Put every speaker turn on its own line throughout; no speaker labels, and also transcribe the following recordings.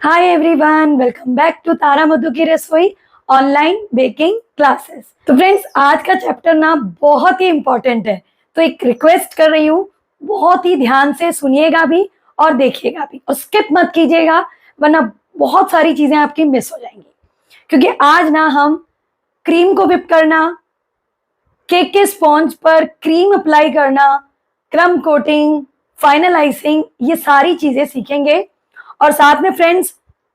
Hi everyone, welcome back to Tara Madhu की रसोई online baking classes. तो फ्रेंड्स, आज का चैप्टर ना बहुत ही इंपॉर्टेंट है, तो एक रिक्वेस्ट कर रही हूँ, बहुत ही ध्यान से सुनिएगा भी और देखिएगा भी, और स्किप मत कीजिएगा, वरना बहुत सारी चीजें आपकी मिस हो जाएंगी। क्योंकि आज ना हम क्रीम को विप करना, केक के स्पॉन्ज पर क्रीम अप्लाई करना, क्रम कोटिंग, फाइनल आइसिंग, ये सारी चीजें सीखेंगे। और साथ में फ्रेंड्स,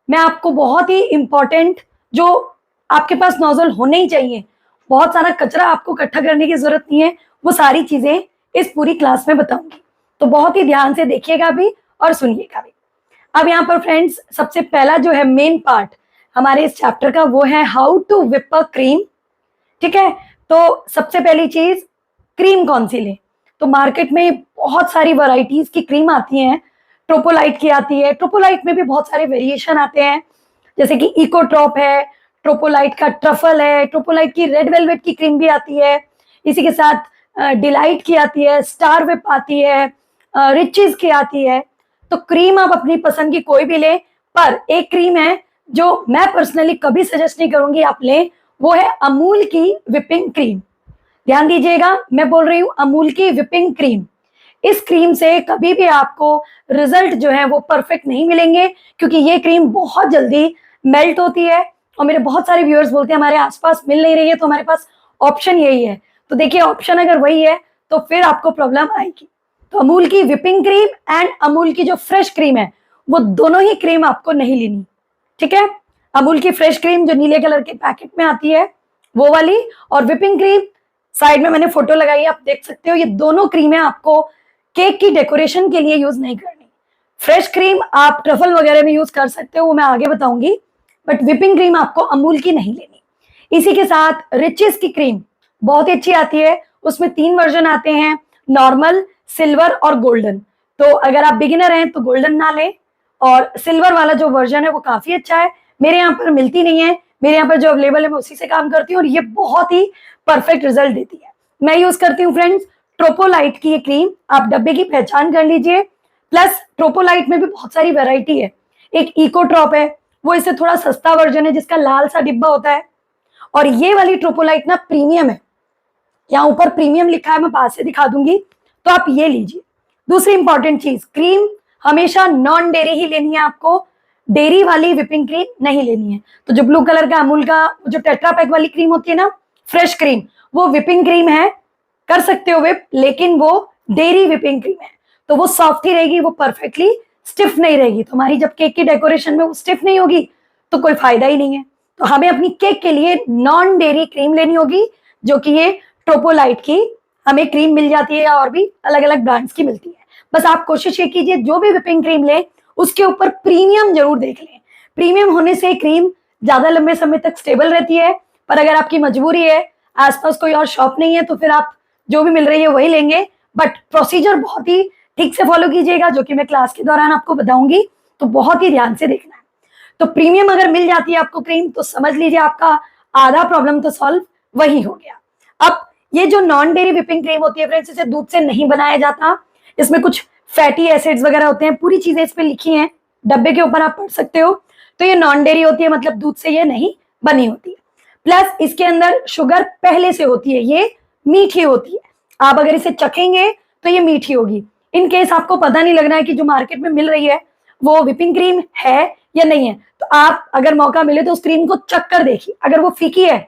मैं आपको बहुत ही इंपॉर्टेंट, जो आपके पास नोजल होने ही चाहिए, बहुत सारा कचरा आपको इकट्ठा करने की जरूरत नहीं है, वो सारी चीजें इस पूरी क्लास में बताऊंगी। तो बहुत ही ध्यान से देखिएगा भी और सुनिएगा भी। अब यहाँ पर फ्रेंड्स, सबसे पहला जो है मेन पार्ट हमारे इस चैप्टर का, वो है how to whip a cream. ठीक है, तो सबसे पहली चीज, क्रीम कौन सी लें। तो मार्केट में बहुत सारी वैरायटीज की क्रीम आती हैं। ट्रोपोलाइट की आती है, ट्रोपोलाइट में भी बहुत सारे वेरिएशन आते हैं, जैसे कि इकोट्रॉप है, ट्रोपोलाइट का ट्रफल है, ट्रोपोलाइट की रेड वेलवेट की क्रीम भी आती है, इसी के साथ डिलाइट की आती है, स्टार विप आती है, रिचेस की आती है। तो क्रीम आप अपनी पसंद की कोई भी लें, पर एक क्रीम है जो मैं पर्सनली कभी सजेस्ट नहीं करूंगी आप लें, वो है अमूल की विपिंग क्रीम। ध्यान दीजिएगा, मैं बोल रही हूँ अमूल की विपिंग क्रीम। इस क्रीम से कभी भी आपको रिजल्ट जो है वो परफेक्ट नहीं मिलेंगे, क्योंकि ये क्रीम बहुत जल्दी मेल्ट होती है। और मेरे बहुत सारे व्यूअर्स बोलते हैं हमारे आसपास मिल नहीं रही है, तो हमारे पास ऑप्शन यही है। तो देखिए, ऑप्शन अगर वही है तो फिर आपको प्रॉब्लम आएगी। तो अमूल की विपिंग क्रीम एंड अमूल की जो फ्रेश क्रीम है, वो दोनों ही क्रीम आपको नहीं लेनी। ठीक है, अमूल की फ्रेश क्रीम जो नीले कलर के पैकेट में आती है वो वाली, और विपिंग क्रीम साइड में मैंने फोटो लगाई है, आप देख सकते हो। ये दोनों क्रीमें आपको केक की डेकोरेशन के लिए यूज नहीं करनी। फ्रेश क्रीम आप ट्रफल वगैरह में यूज कर सकते हो, वो मैं आगे बताऊंगी, बट विपिंग क्रीम आपको अमूल की नहीं लेनी। इसी के साथ रिचेस की क्रीम बहुत ही अच्छी आती है, उसमें 3 वर्जन आते हैं, नॉर्मल, सिल्वर और गोल्डन। तो अगर आप बिगिनर हैं तो गोल्डन ना लें, और सिल्वर वाला जो वर्जन है वो काफी अच्छा है। मेरे यहाँ पर मिलती नहीं है, मेरे यहाँ पर जो अवेलेबल है मैं उसी से काम करती हूँ, और ये बहुत ही परफेक्ट रिजल्ट देती है। मैं यूज करती हूँ फ्रेंड्स ट्रोपोलाइट की ये क्रीम, आप डब्बे की पहचान कर लीजिए। प्लस ट्रोपोलाइट में भी बहुत सारी वैरायटी है। एक इकोट्रॉप है, वो इससे थोड़ा सस्ता वर्जन है, जिसका लाल सा डिब्बा होता है। और ये वाली ट्रोपोलाइट ना प्रीमियम है, यहाँ ऊपर प्रीमियम लिखा है, मैं पास से दिखा दूंगी, तो आप ये लीजिए। दूसरी इंपॉर्टेंट चीज, क्रीम हमेशा नॉन डेयरी ही लेनी है आपको, डेयरी वाली विपिंग क्रीम नहीं लेनी है। तो जो ब्लू कलर का अमूल का जो टेट्रा पैक वाली क्रीम होती है ना, फ्रेश क्रीम, वो विपिंग क्रीम है, कर सकते हो विप, लेकिन वो डेयरी विपिंग क्रीम है, तो वो सॉफ्ट ही रहेगी, वो परफेक्टली स्टिफ नहीं रहेगी। तो हमारी जब केक की डेकोरेशन में वो स्टिफ नहीं होगी तो कोई फायदा ही नहीं है। तो हमें अपनी केक के लिए नॉन डेयरी क्रीम लेनी होगी, जो कि ये ट्रोपोलाइट की हमें क्रीम मिल जाती है, और भी अलग अलग ब्रांड्स की मिलती है। बस आप कोशिश ये कीजिए, जो भी विपिंग क्रीम ले उसके ऊपर प्रीमियम जरूर देख लें। प्रीमियम होने से क्रीम ज्यादा लंबे समय तक स्टेबल रहती है। पर अगर आपकी मजबूरी है, आसपास कोई और शॉप नहीं है, तो फिर आप जो भी मिल रही है वही लेंगे, बट प्रोसीजर बहुत ही ठीक से फॉलो कीजिएगा, जो कि मैं क्लास के दौरान आपको बताऊंगी, तो बहुत ही ध्यान से देखना है। तो प्रीमियम अगर मिल जाती है आपको क्रीम, तो समझ लीजिए आपका आधा प्रॉब्लम तो सॉल्व वही हो गया। अब ये जो नॉन डेयरी विपिंग क्रीम होती है फ्रेंड्स, इसे दूध से नहीं बनाया जाता, इसमें कुछ फैटी एसिड्स वगैरह होते हैं, पूरी चीजें इस पे लिखी हैं, डब्बे के ऊपर आप पढ़ सकते हो। तो ये नॉन डेयरी होती है, मतलब दूध से ये नहीं बनी होती है। प्लस इसके अंदर शुगर पहले से होती है, ये मीठी होती है। आप अगर इसे चखेंगे तो ये मीठी होगी। इन केस आपको पता नहीं लगना है कि जो मार्केट में मिल रही है वो विपिंग क्रीम है या नहीं है, तो आप अगर मौका मिले तो उस क्रीम को चख कर देखिए। अगर वो फीकी है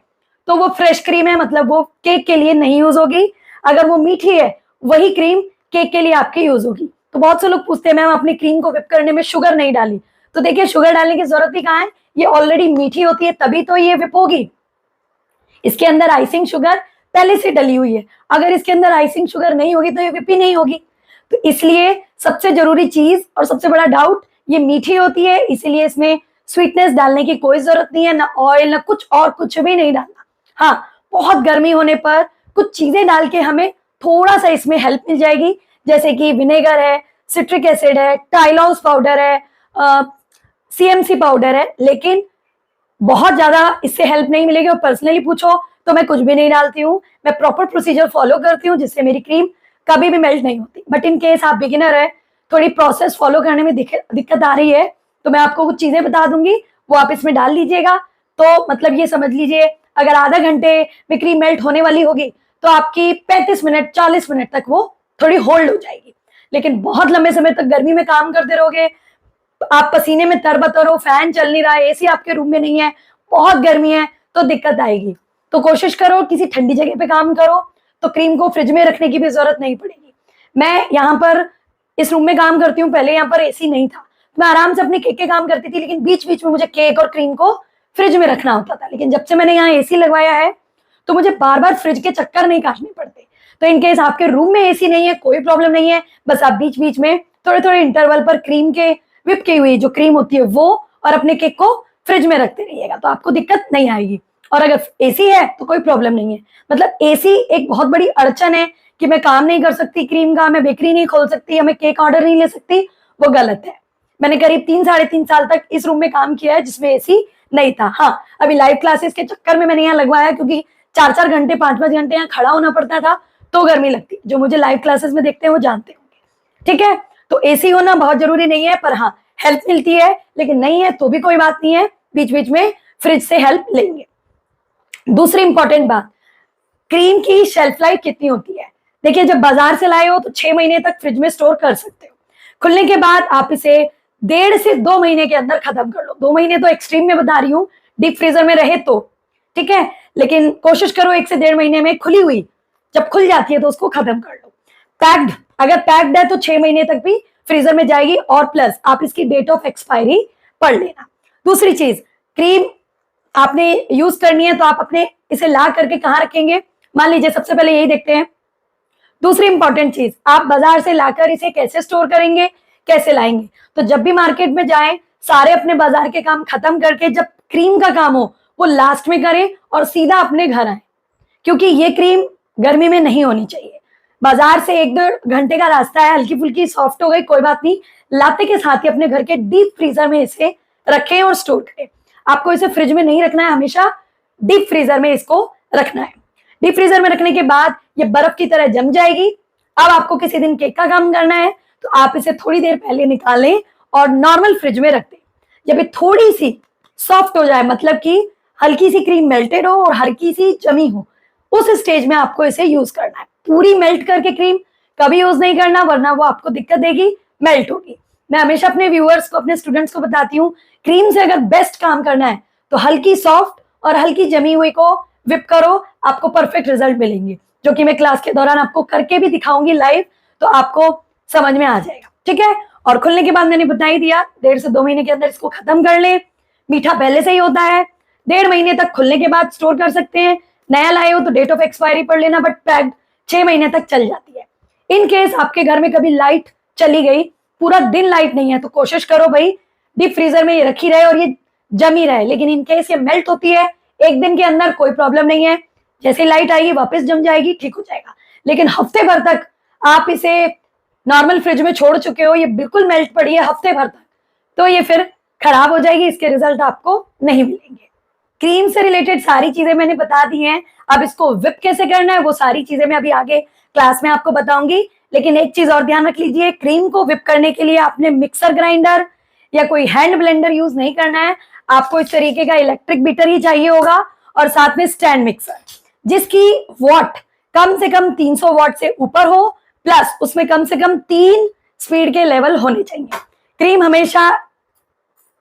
तो वो फ्रेश क्रीम है, मतलब वो केक के लिए नहीं यूज होगी। अगर वो मीठी है, वही क्रीम केक के लिए आपके यूज होगी। तो बहुत से लोग पूछते हैं मैम अपनी क्रीम को विप करने में शुगर नहीं डाली, तो देखिए शुगर डालने की जरूरत ही कहाँ है, ये ऑलरेडी मीठी होती है, तभी तो ये विप होगी। इसके अंदर आइसिंग शुगर पहले से डली हुई है, अगर इसके अंदर आइसिंग शुगर नहीं होगी तो ये विप ही नहीं होगी। तो इसलिए सबसे जरूरी चीज और सबसे बड़ा डाउट, ये मीठी होती है, इसीलिए इसमें स्वीटनेस डालने की कोई जरूरत नहीं है, ना ऑयल ना कुछ और, कुछ भी नहीं डालना। हाँ, बहुत गर्मी होने पर कुछ चीजें डाल के हमें थोड़ा सा इसमें हेल्प मिल जाएगी, जैसे कि विनेगर है, सिट्रिक एसिड है, टाइलॉस पाउडर है, सीएमसी पाउडर है, लेकिन बहुत ज्यादा इससे हेल्प नहीं मिलेगी। और पर्सनली पूछो तो मैं कुछ भी नहीं डालती हूँ, मैं प्रॉपर प्रोसीजर फॉलो करती हूँ, जिससे मेरी क्रीम कभी भी मेल्ट नहीं होती। बट इन केस आप बिगिनर है, थोड़ी प्रोसेस फॉलो करने में दिक्कत आ रही है, तो मैं आपको कुछ चीजें बता दूंगी, वो आप इसमें डाल लीजिएगा। तो मतलब ये समझ लीजिए, अगर आधा घंटे में क्रीम मेल्ट होने वाली होगी तो आपकी 35 मिनट 40 मिनट तक वो थोड़ी होल्ड हो जाएगी। लेकिन बहुत लंबे समय तक गर्मी में काम करते रहोगे, आप पसीने में तरबतर हो, फैन चल नहीं रहा है, एसी आपके रूम में नहीं है, बहुत गर्मी है, तो दिक्कत आएगी। तो कोशिश करो किसी ठंडी जगह पे काम करो, तो क्रीम को फ्रिज में रखने की भी जरूरत नहीं पड़ेगी। मैं यहाँ पर इस रूम में काम करती हूँ, पहले यहाँ पर एसी नहीं था, मैं आराम से अपने केक के काम करती थी, लेकिन बीच बीच में मुझे केक और क्रीम को फ्रिज में रखना होता था। लेकिन जब से मैंने यहाँ एसी लगवाया है तो मुझे बार बार फ्रिज के चक्कर नहीं काटने पड़ते। तो इनकेस आपके रूम में एसी नहीं है, कोई प्रॉब्लम नहीं है, बस आप बीच बीच में थोड़े थोड़े इंटरवल पर क्रीम के व्हिप की हुई जो क्रीम होती है वो और अपने केक को फ्रिज में रखते रहिएगा, तो आपको दिक्कत नहीं आएगी। और अगर एसी है तो कोई प्रॉब्लम नहीं है। मतलब एसी एक बहुत बड़ी अड़चन है कि मैं काम नहीं कर सकती क्रीम का, मैं बेकरी नहीं खोल सकती या मैं केक ऑर्डर नहीं ले सकती, वो गलत है। मैंने करीब 3-3.5 साल तक इस रूम में काम किया है जिसमें एसी नहीं था। हाँ, अभी लाइव क्लासेस के चक्कर में मैंने यहाँ लगवाया, क्योंकि 4-4 घंटे 5-5 घंटे यहाँ खड़ा होना पड़ता था, तो गर्मी लगती। जो मुझे लाइव क्लासेस में देखते हैं वो जानते होंगे, ठीक है। तो एसी होना बहुत जरूरी नहीं है, पर हाँ हेल्प मिलती है, लेकिन नहीं है तो भी कोई बात नहीं है, बीच बीच में फ्रिज से हेल्प लेंगे। दूसरी इंपॉर्टेंट बात, क्रीम की शेल्फ लाइफ कितनी होती है। देखिए, जब बाजार से लाए हो तो 6 महीने तक फ्रिज में स्टोर कर सकते हो, खुलने के बाद आप इसे 1.5 से 2 महीने के अंदर खत्म कर लो। 2 महीने तो एक्सट्रीम में बता रही हूँ, डीप फ्रीजर में रहे तो ठीक है, लेकिन कोशिश करो 1 से 1.5 महीने में खुली हुई जब खुल जाती है तो उसको खत्म कर लो। पैक्ड, अगर पैक्ड है तो 6 महीने तक भी फ्रीजर में जाएगी, और प्लस आप इसकी डेट ऑफ एक्सपायरी पढ़ लेना। दूसरी चीज, क्रीम आपने यूज करनी है तो आप अपने इसे ला करके कहाँ रखेंगे, मान लीजिए सबसे पहले यही देखते हैं। दूसरी इंपॉर्टेंट चीज, आप बाजार से लाकर इसे कैसे स्टोर करेंगे, कैसे लाएंगे। तो जब भी मार्केट में जाएं, सारे अपने बाजार के काम खत्म करके जब क्रीम का काम हो वो लास्ट में करें और सीधा अपने घर आए, क्योंकि ये क्रीम गर्मी में नहीं होनी चाहिए। बाजार से 1-1.5 घंटे का रास्ता है, हल्की फुल्की सॉफ्ट हो गई कोई बात नहीं, लाते के साथ ही अपने घर के डीप फ्रीजर में इसे रखें और स्टोर करें। आपको इसे फ्रिज में नहीं रखना है, हमेशा डीप फ्रीजर में इसको रखना है। डीप फ्रीजर में रखने के बाद ये बर्फ की तरह जम जाएगी। अब आपको किसी दिन केक का काम करना है तो आप इसे थोड़ी देर पहले निकालें और नॉर्मल फ्रिज में रख दें। जब ये थोड़ी सी सॉफ्ट हो जाए, मतलब कि हल्की सी क्रीम मेल्टेड हो और हल्की सी जमी हो, उस स्टेज में आपको इसे यूज करना है। पूरी मेल्ट करके क्रीम कभी यूज नहीं करना, वरना वो आपको दिक्कत देगी, मेल्ट होगी। मैं हमेशा अपने व्यूअर्स को, अपने स्टूडेंट्स को बताती हूँ, क्रीम से अगर बेस्ट काम करना है तो हल्की सॉफ्ट और हल्की जमी हुई को विप करो, आपको परफेक्ट रिजल्ट मिलेंगे, जो कि मैं क्लास के दौरान आपको करके भी दिखाऊंगी लाइव, तो आपको समझ में आ जाएगा, ठीक है। और खुलने के बाद मैंने बता ही दिया, 1.5 से 2 महीने के अंदर इसको खत्म कर ले। मीठा पहले से ही होता है, 1.5 महीने तक खुलने के बाद स्टोर कर सकते हैं। नया लाए हो तो डेट ऑफ एक्सपायरी पढ़ लेना, बट पैक्ड 6 महीने तक चल जाती है। इन केस आपके घर में कभी लाइट चली गई, पूरा दिन लाइट नहीं है, तो कोशिश करो भाई डीप फ्रीजर में ये रखी रहे और ये जमी रहे। लेकिन इन केस ये मेल्ट होती है 1 दिन के अंदर, कोई प्रॉब्लम नहीं है, जैसे लाइट आएगी वापस जम जाएगी, ठीक हो जाएगा। लेकिन हफ्ते भर तक आप इसे नॉर्मल फ्रिज में छोड़ चुके हो, ये बिल्कुल मेल्ट पड़ी है हफ्ते भर तक, तो ये फिर खराब हो जाएगी, इसके रिजल्ट आपको नहीं मिलेंगे। क्रीम से रिलेटेड सारी चीजें मैंने बता दी हैं। अब इसको विप कैसे करना है वो सारी चीजें मैं अभी आगे क्लास में आपको बताऊंगी। लेकिन एक चीज और ध्यान रख लीजिए, क्रीम को विप करने के लिए आपने मिक्सर ग्राइंडर या कोई हैंड ब्लेंडर यूज नहीं करना है, आपको इस तरीके का इलेक्ट्रिक बीटर ही चाहिए होगा, और साथ में स्टैंड मिक्सर जिसकी वॉट कम से कम 300 वॉट से ऊपर हो, प्लस उसमें कम से कम 3 स्पीड के लेवल होने चाहिए। क्रीम हमेशा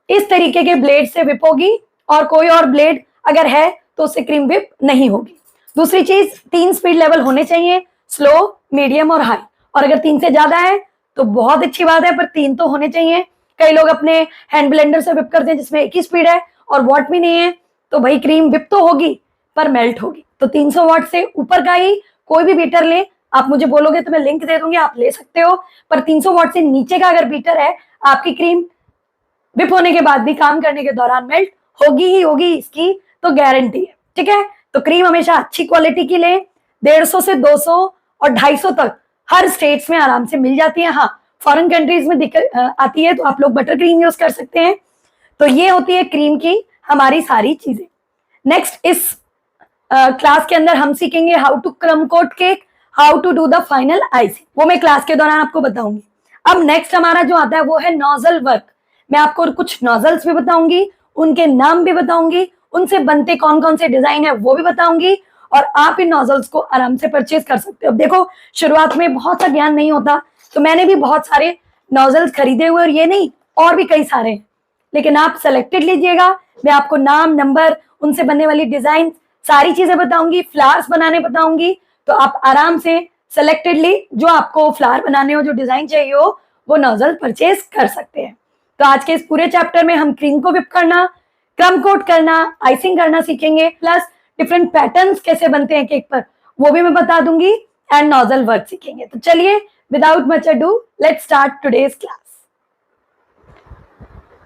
इस तरीके के ब्लेड से विप होगी, और कोई और ब्लेड अगर है तो उससे क्रीम विप नहीं होगी। दूसरी चीज, 3 स्पीड लेवल होने चाहिए, स्लो, मीडियम और हाई। और अगर 3 से ज्यादा है तो बहुत अच्छी बात है, पर 3 तो होने चाहिए। कई लोग अपने हैंड ब्लेंडर से विप करते हैं जिसमें 1 ही स्पीड है और वॉट भी नहीं है, तो भाई क्रीम विप तो होगी पर मेल्ट होगी। तो 300 वॉट से ऊपर का ही कोई भी बीटर ले, आप मुझे बोलोगे तो मैं लिंक दे दूंगी, आप ले सकते हो। पर 300 वॉट से नीचे का अगर बीटर है, आपकी क्रीम विप होने के बाद भी काम करने के दौरान मेल्ट होगी ही होगी, इसकी तो गारंटी है, ठीक है। तो क्रीम हमेशा अच्छी क्वालिटी की ले, 150 से 200 और 250 तक हर स्टेट्स में आराम से मिल जाती है। हाँ, फॉरेन कंट्रीज में दिक्कत आती है तो आप लोग बटर क्रीम यूज कर सकते हैं। तो ये होती है क्रीम की हमारी सारी चीजें। नेक्स्ट, इस क्लास के अंदर हम सीखेंगे how to crumb coat cake, how to do the final icing, वो मैं क्लास के दौरान आपको बताऊंगी। अब नेक्स्ट हमारा जो आता है वो है नोजल वर्क। मैं आपको कुछ नॉजल्स भी बताऊंगी, उनके नाम भी बताऊंगी, उनसे बनते कौन कौन से डिजाइन है वो भी बताऊंगी, और आप इन नॉजल्स को आराम से परचेज कर सकते हो। अब देखो, शुरुआत में बहुत सा ज्ञान नहीं होता, तो मैंने भी बहुत सारे नॉजल्स खरीदे हुए, और ये नहीं और भी कई सारे हैं, लेकिन आप सेलेक्टेड लीजिएगा। मैं आपको नाम, नंबर, उनसे बनने वाली डिजाइन, सारी चीजें बताऊंगी, फ्लावर्स बनाने बताऊंगी, तो आप आराम से सेलेक्टेडली जो आपको फ्लावर बनाने हो, जो डिजाइन चाहिए हो, वो नॉजल परचेज कर सकते हैं। तो आज के इस पूरे चैप्टर में हम क्रीम को विप करना, क्रम कोट करना, आइसिंग करना सीखेंगे, प्लस डिफरेंट पैटर्न्स कैसे बनते हैं केक पर वो भी मैं बता दूंगी, एंड नॉजल वर्क सीखेंगे। तो चलिए, without much ado, let's start today's class.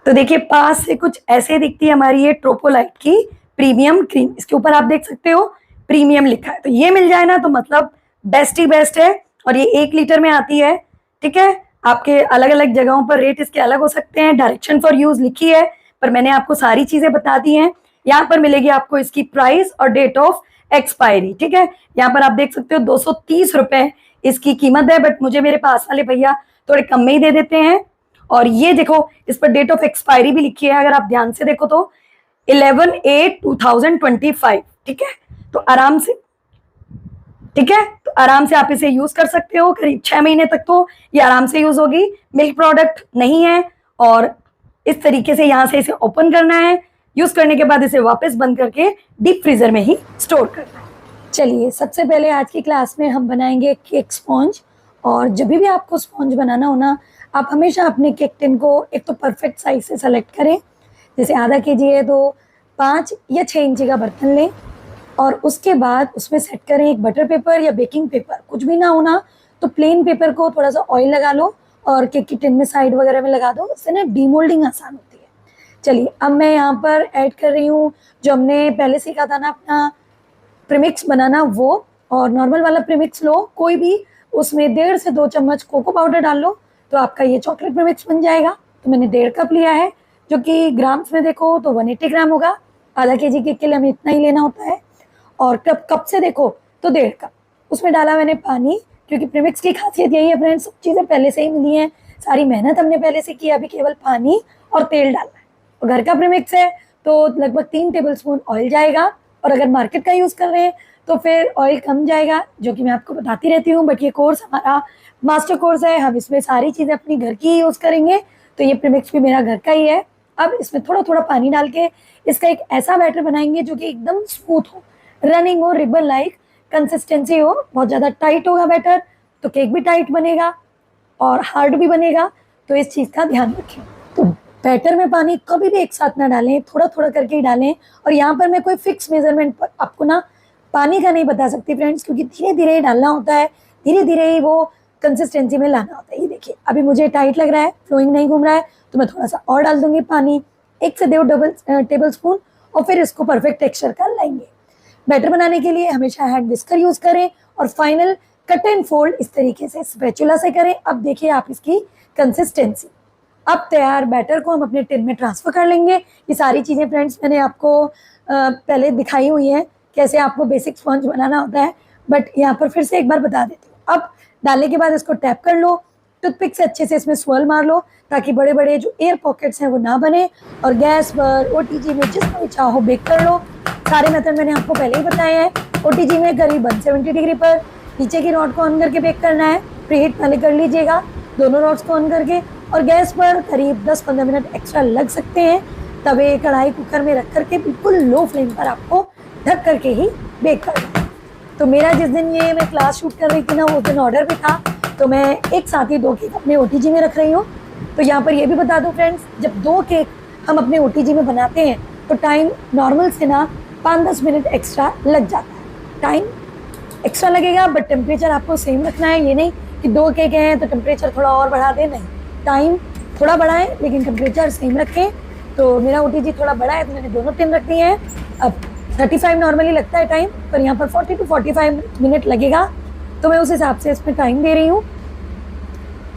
तो देखिए, पास से कुछ ऐसे दिखती है हमारी ये ट्रोपोलाइट की प्रीमियम क्रीम। इसके ऊपर आप देख सकते हो प्रीमियम लिखा है, तो ये मिल जाए ना तो मतलब बेस्ट ही बेस्ट है। और ये 1 लीटर में आती है, ठीक है। आपके अलग अलग जगहों पर रेट इसके अलग हो सकते हैं, डायरेक्शन फॉर यूज लिखी है, पर मैंने आपको सारी चीजें बता दी हैं। यहाँ पर मिलेगी आपको इसकी प्राइस और डेट ऑफ एक्सपायरी, ठीक है। यहाँ पर आप देख सकते हो 230 रुपए इसकी कीमत है, बट मुझे मेरे पास वाले भैया थोड़े कम में ही दे देते हैं। और ये देखो, इस पर डेट ऑफ एक्सपायरी भी लिखी है, अगर आप ध्यान से देखो तो 11/8/2025, ठीक है। तो आराम से, ठीक है, तो आराम से आप इसे यूज कर सकते हो, करीब 6 महीने तक तो ये आराम से यूज होगी। मिल्क प्रोडक्ट नहीं है, और इस तरीके से यहाँ से इसे ओपन करना है, यूज करने के बाद इसे वापस बंद करके डीप फ्रीजर में ही स्टोर करना है। चलिए, सबसे पहले आज की क्लास में हम बनाएंगे केक स्पॉन्ज। और जब भी आपको स्पॉन्ज बनाना हो ना, आप हमेशा अपने केक टिन को एक तो परफेक्ट साइज से सेलेक्ट करें। जैसे आधा केजी है तो 5 या 6 इंची का बर्तन लें, और उसके बाद उसमें सेट करें एक बटर पेपर या बेकिंग पेपर, कुछ भी ना होना तो प्लेन पेपर को थोड़ा सा ऑयल लगा लो और केक की टिन में साइड वगैरह में लगा दो, इससे ना डीमोल्डिंग आसान होती है। चलिए, अब मैं यहाँ पर ऐड कर रही हूँ जो हमने पहले सीखा था ना अपना प्रीमिक्स बनाना, वो। और नॉर्मल वाला प्रीमिक्स लो कोई भी, उसमें 1.5 से 2 चम्मच कोको पाउडर डाल लो, तो आपका ये चॉकलेट प्रीमिक्स बन जाएगा। तो मैंने 1.5 कप लिया है, जो कि ग्राम्स में देखो तो 180 ग्राम होगा। आधा केजी केक के लिए हमें इतना ही लेना होता है। और कप से देखो तो 1.5 कप उसमें डाला मैंने पानी, क्योंकि प्रीमिक्स की खासियत यही है फ्रेंड्स, सब चीज़ें पहले से ही मिली हैं, सारी मेहनत हमने पहले से की, अभी केवल पानी और तेल डालना है। और घर का प्रीमिक्स है तो लगभग 3 टेबलस्पून ऑयल जाएगा, और अगर मार्केट का यूज़ कर रहे हैं तो फिर ऑयल कम जाएगा, जो कि मैं आपको बताती रहती हूँ। बट ये कोर्स हमारा मास्टर कोर्स है, हम इसमें सारी चीज़ें अपनी घर की ही यूज़ करेंगे, तो ये प्रीमिक्स भी मेरा घर का ही है। अब इसमें थोड़ा थोड़ा पानी डाल के इसका एक ऐसा बैटर बनाएंगे जो कि एकदम स्मूथ हो, रनिंग हो, रिबन लाइक कंसिस्टेंसी हो। बहुत ज़्यादा टाइट होगा बैटर तो केक भी टाइट बनेगा और हार्ड भी बनेगा, तो इस चीज़ का ध्यान रखें। तो बैटर में पानी कभी भी एक साथ ना डालें, थोड़ा थोड़ा करके ही डालें। और यहाँ पर मैं कोई फिक्स मेजरमेंट पर आपको ना पानी का नहीं बता सकती फ्रेंड्स, क्योंकि धीरे धीरे ही डालना होता है, धीरे धीरे ही वो कंसिस्टेंसी में लाना होता है। ये देखिए, अभी मुझे टाइट लग रहा है, फ्लोइंग नहीं घूम रहा है, तो मैं थोड़ा सा और डाल दूंगी पानी, 1 से 2 टेबल स्पून, और फिर इसको परफेक्ट टेक्सचर का लाएंगे। बैटर बनाने के लिए हमेशा हैंड विस्कर यूज करें, और फाइनल कट एंड फोल्ड इस तरीके से स्पैचुला से करें। अब देखिए आप इसकी कंसिस्टेंसी। अब तैयार बैटर को हम अपने टिन में ट्रांसफर कर लेंगे। ये सारी चीज़ें फ्रेंड्स मैंने आपको पहले दिखाई हुई हैं, कैसे आपको बेसिक स्पॉन्ज बनाना होता है, बट यहाँ पर फिर से एक बार बता देती हूँ। अब डालने के बाद इसको टैप कर लो, टूथपिक से अच्छे से इसमें स्वर्ल मार लो, ताकि बड़े बड़े जो एयर पॉकेट्स हैं वो ना बने। और गैस पर ओटीजी में जिसमें भी चाहो बेक कर लो। सारे मेथड मैंने आपको पहले ही बताए हैं। ओटीजी में करीब 170 डिग्री पर नीचे की रॉड को ऑन करके बेक करना है, प्रीहीट पहले कर लीजिएगा दोनों रॉड्स को ऑन करके। और गैस पर करीब 10-15 मिनट एक्स्ट्रा लग सकते हैं। तवे, कढ़ाई, कुकर में रख करके बिल्कुल लो फ्लेम पर आपको ढक करके ही बेक करना है। तो मेरा जिस दिन ये मैं क्लास शूट कर रही थी ना, उस दिन ऑर्डर भी था, तो मैं एक साथ ही 2 केक अपने ओटीजी में रख रही हूँ। तो यहाँ पर ये भी बता दूँ फ्रेंड्स, जब 2 केक हम अपने ओटीजी में बनाते हैं तो टाइम नॉर्मल से ना 5-10 मिनट एक्स्ट्रा लग जाता है। टाइम एक्स्ट्रा लगेगा, बट टेम्परेचर आपको सेम रखना है। ये नहीं कि 2 केक हैं तो टेम्परेचर थोड़ा और बढ़ा दें, नहीं, टाइम थोड़ा बढ़ाएं लेकिन टेम्परेचर सेम रखें। तो मेरा ओटीजी थोड़ा बड़ा है तो मैंने दोनों टिन रख दी हैं। अब 35 नॉर्मली लगता है टाइम, पर यहाँ पर 40 to 45 मिनट लगेगा, तो मैं उस हिसाब से इसमें टाइम दे रही हूँ।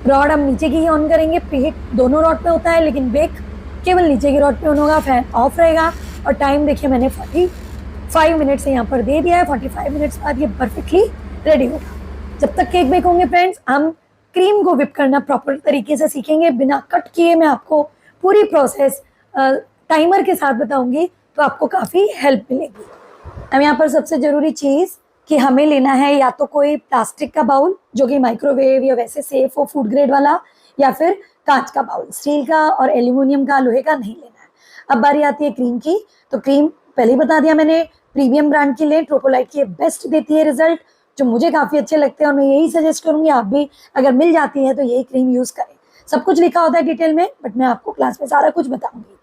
रॉड हम नीचे की ही ऑन करेंगे, प्रीहीट दोनों रॉड पे होता है, लेकिन बेक केवल नीचे की रॉड पे ऑन होगा, फैन ऑफ रहेगा। और टाइम देखिए मैंने 45 मिनट से यहाँ पर दे दिया है। 45 मिनट्स बाद ये परफेक्टली रेडी होगा। जब तक केक बेक होंगे फ्रेंड्स, हम क्रीम को विप करना प्रॉपर तरीके से सीखेंगे। बिना कट किए मैं आपको पूरी प्रोसेस टाइमर के साथ बताऊंगी, तो आपको काफ़ी हेल्प मिलेगी। अब यहाँ पर सबसे ज़रूरी चीज़ कि हमें लेना है या तो कोई प्लास्टिक का बाउल जो कि माइक्रोवेव या वैसे सेफ हो फूड ग्रेड वाला, या फिर कांच का बाउल, स्टील का और एल्यूमिनियम का, लोहे का नहीं लेना है। अब बारी आती है क्रीम की। तो क्रीम पहले ही बता दिया मैंने, प्रीमियम ब्रांड की लें, ट्रोपोलाइट की बेस्ट देती है रिजल्ट, जो मुझे काफ़ी अच्छे लगते हैं और मैं यही सजेस्ट करूँगी आप भी अगर मिल जाती है तो यही क्रीम यूज़ करें। सब कुछ लिखा होता है डिटेल में, बट मैं आपको क्लास में सारा कुछ बताऊंगी।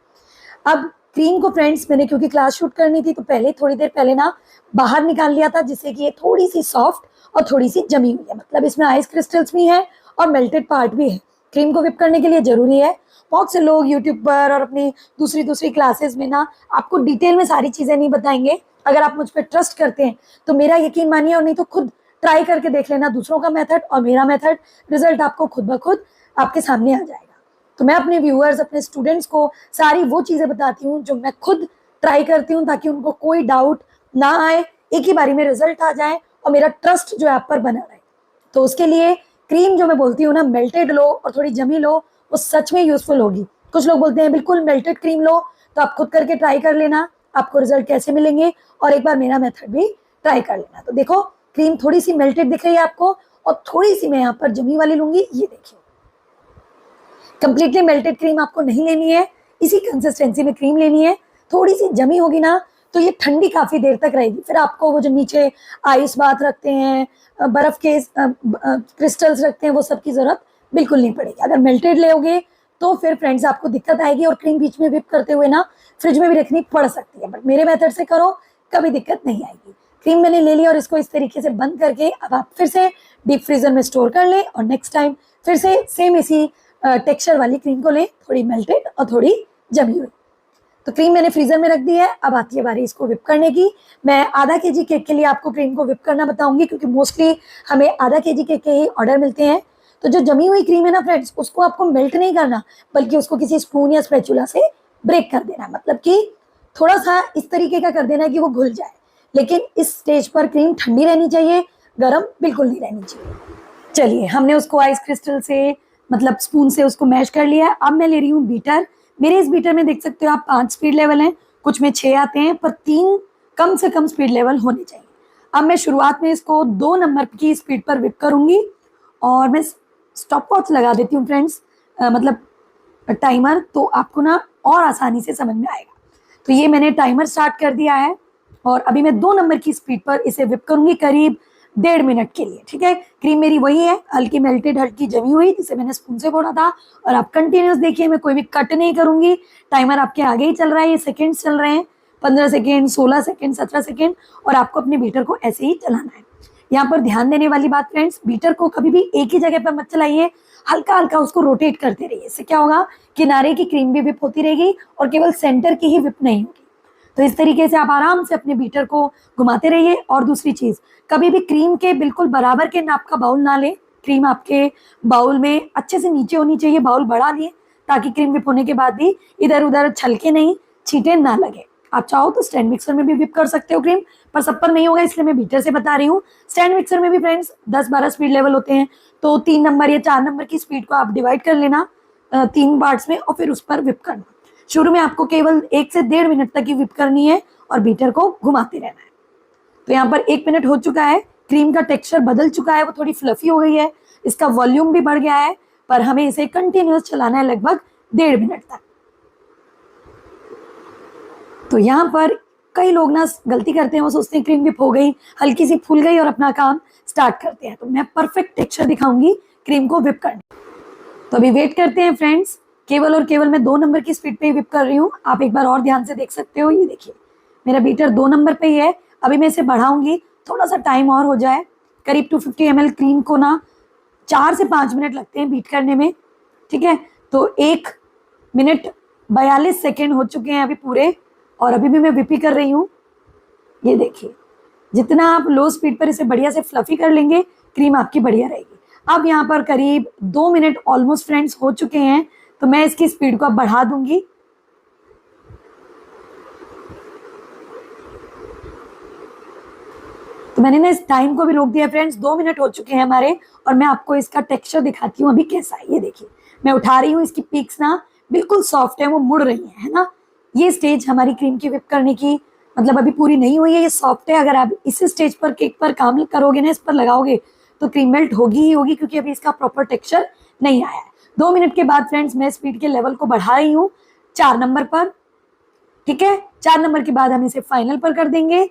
अब क्रीम को फ्रेंड्स मैंने क्योंकि क्लास शूट करनी थी तो पहले थोड़ी देर पहले ना बाहर निकाल लिया था, जिससे कि ये थोड़ी सी सॉफ्ट और थोड़ी सी जमी हुई है। मतलब इसमें आइस क्रिस्टल्स भी हैं और मेल्टेड पार्ट भी है। क्रीम को विप करने के लिए जरूरी है। बहुत से लोग यूट्यूब पर और अपनी दूसरी क्लासेस में ना आपको डिटेल में सारी चीज़ें नहीं बताएंगे। अगर आप मुझ पर ट्रस्ट करते हैं तो मेरा यकीन मानिए, और नहीं तो खुद ट्राई करके देख लेना दूसरों का मेथड और मेरा मेथड, रिजल्ट आपको खुद ब खुद आपके सामने आ जाएगा। तो मैं अपने व्यूअर्स, अपने स्टूडेंट्स को सारी वो चीज़ें बताती हूँ जो मैं खुद ट्राई करती हूँ, ताकि उनको कोई डाउट ना आए, एक ही बारी में रिजल्ट आ जाए और मेरा ट्रस्ट जो है आप पर बना रहे। तो उसके लिए क्रीम जो मैं बोलती हूँ ना, मेल्टेड लो और थोड़ी जमी लो, वो सच में यूजफुल होगी। कुछ लोग बोलते हैं बिल्कुल मेल्टेड क्रीम लो, तो आप खुद करके ट्राई कर लेना आपको रिजल्ट कैसे मिलेंगे, और एक बार मेरा मेथड भी ट्राई कर लेना। तो देखो क्रीम थोड़ी सी मेल्टेड दिख रही है आपको, और थोड़ी सी मैं यहाँ पर जमी वाली लूंगी, ये देखिए। कंप्लीटली मेल्टेड क्रीम आपको नहीं लेनी है, इसी कंसिस्टेंसी में क्रीम लेनी है। थोड़ी सी जमी होगी ना तो ये ठंडी काफ़ी देर तक रहेगी, फिर आपको वो जो नीचे आइस बात रखते हैं, बर्फ़ के क्रिस्टल्स रखते हैं, वो सब की ज़रूरत बिल्कुल नहीं पड़ेगी। अगर मेल्टेड लोगे तो फिर फ्रेंड्स आपको दिक्कत आएगी, और क्रीम बीच में विप करते हुए ना फ्रिज में भी रखनी पड़ सकती है। बट मेरे मेथड से करो, कभी दिक्कत नहीं आएगी। क्रीम मैंने ले ली और इसको इस तरीके से बंद करके अब आप फिर से डीप फ्रीजर में स्टोर कर लें, और नेक्स्ट टाइम फिर से सेम इसी टेक्सचर वाली क्रीम को लें, थोड़ी मेल्टेड और थोड़ी जमी हुई। तो क्रीम मैंने फ्रीजर में रख दी है। अब आती है बारी इसको विप करने की। मैं आधा केजी केक के लिए आपको क्रीम को विप करना बताऊंगी, क्योंकि मोस्टली हमें आधा केजी केक के ही ऑर्डर मिलते हैं। तो जो जमी हुई क्रीम है ना फ्रेंड्स, उसको आपको मेल्ट नहीं करना, बल्कि उसको किसी स्पून या स्पैचुला से ब्रेक कर देना। मतलब कि थोड़ा सा इस तरीके का कर देना कि वो घुल जाए, लेकिन इस स्टेज पर क्रीम ठंडी रहनी चाहिए, गर्म बिल्कुल नहीं रहनी चाहिए। चलिए, हमने उसको आइस क्रिस्टल से मतलब स्पून से उसको मैश कर लिया। अब मैं ले रही हूँ बीटर। मेरे इस बीटर में देख सकते हो आप 5 स्पीड लेवल हैं, कुछ में 6 आते हैं, पर 3 कम से कम स्पीड लेवल होने चाहिए। अब मैं शुरुआत में इसको 2 नंबर की स्पीड पर विप करूँगी, और मैं स्टॉप वॉच लगा देती हूँ फ्रेंड्स, मतलब टाइमर, तो आपको ना और आसानी से समझ में आएगा। तो ये मैंने टाइमर स्टार्ट कर दिया है, और अभी मैं 2 नंबर की स्पीड पर इसे विप करूँगी करीब 1.5 मिनट के लिए। ठीक है, क्रीम मेरी वही है, हल्की मेल्टेड, हल्की जमी हुई, जिसे मैंने स्पून से घोड़ा था। और आप कंटिन्यूस देखिए, मैं कोई भी कट नहीं करूंगी। टाइमर आपके आगे ही चल रहा है, ये सेकंड्स चल रहे हैं, 15 सेकंड, 16 सेकंड, 17 सेकंड, और आपको अपने बीटर को ऐसे ही चलाना है। यहाँ पर ध्यान देने वाली बात फ्रेंड्स, बीटर को कभी भी एक ही जगह पर मत चलाइए, हल्का हल्का उसको रोटेट करते रहिए। इससे क्या होगा, किनारे की क्रीम भी विप होती रहेगी और केवल सेंटर की ही विप नहीं होगी। तो इस तरीके से आप आराम से अपने बीटर को घुमाते रहिए। और दूसरी चीज़, कभी भी क्रीम के बिल्कुल बराबर के नाप का बाउल ना लें। क्रीम आपके बाउल में अच्छे से नीचे होनी चाहिए, बाउल बढ़ा लिए, ताकि क्रीम विप होने के बाद भी इधर उधर छलके नहीं, छींटे ना लगे। आप चाहो तो स्टैंड मिक्सर में भी विप कर सकते हो क्रीम, पर सब पर नहीं होगा, इसलिए मैं बीटर से बता रही हूँ। स्टैंड मिक्सर में भी फ्रेंड्स 10-12 स्पीड लेवल होते हैं, तो 3 नंबर या 4 नंबर की स्पीड को आप डिवाइड कर लेना 3 पार्ट्स में, और फिर उस पर विप करना। शुरू में आपको केवल 1 से 1.5 मिनट तक ही विप करनी है और बीटर को घुमाते रहना है। तो यहाँ पर 1 मिनट हो चुका है, क्रीम का टेक्सचर बदल चुका है, वो थोड़ी फ्लफी हो गई है, इसका वॉल्यूम भी बढ़ गया है, पर हमें इसे कंटिन्यूस चलाना है लगभग 1.5 मिनट तक। तो यहाँ पर कई लोग ना गलती करते हैं, वो सोचते हैं क्रीम विप हो गई, हल्की सी फूल गई और अपना काम स्टार्ट करते हैं। तो मैं परफेक्ट टेक्सचर दिखाऊंगी क्रीम को विप करने। तो अभी वेट करते हैं फ्रेंड्स, केवल और केवल मैं 2 नंबर की स्पीड पे ही विप कर रही हूँ। आप एक बार और ध्यान से देख सकते हो, ये देखिए मेरा बीटर 2 नंबर पे ही है। अभी मैं इसे बढ़ाऊंगी, थोड़ा सा टाइम और हो जाए। करीब 250 ml क्रीम को ना 4 से 5 मिनट लगते हैं बीट करने में। ठीक है, तो 1 मिनट 42 सेकेंड हो चुके हैं अभी पूरे, और अभी भी मैं विप ही कर रही हूँ। ये देखिए, जितना आप लो स्पीड पर इसे बढ़िया से फ्लफी कर लेंगे, क्रीम आपकी बढ़िया रहेगी। अब यहाँ पर करीब 2 मिनट ऑलमोस्ट फ्रेंड्स हो चुके हैं, तो मैं इसकी स्पीड को अब बढ़ा दूंगी। तो मैंने ना इस टाइम को भी रोक दिया फ्रेंड्स, 2 मिनट हो चुके हैं हमारे, और मैं आपको इसका टेक्सचर दिखाती हूँ अभी कैसा है। ये देखिए, मैं उठा रही हूँ, इसकी पीक्स ना बिल्कुल सॉफ्ट है, वो मुड़ रही है ना। ये स्टेज हमारी क्रीम की विप करने की मतलब अभी पूरी नहीं हुई है, ये सॉफ्ट है। अगर आप इस स्टेज पर केक पर काम करोगे ना, इस पर लगाओगे तो क्रीम मेल्ट होगी ही होगी, क्योंकि अभी इसका प्रॉपर टेक्सचर नहीं आया है। 2 मिनट के बाद फ्रेंड्स मैं स्पीड के लेवल को बढ़ा रही हूँ 4 नंबर पर। ठीक है, 4 नंबर के बाद हम इसे फाइनल पर कर देंगे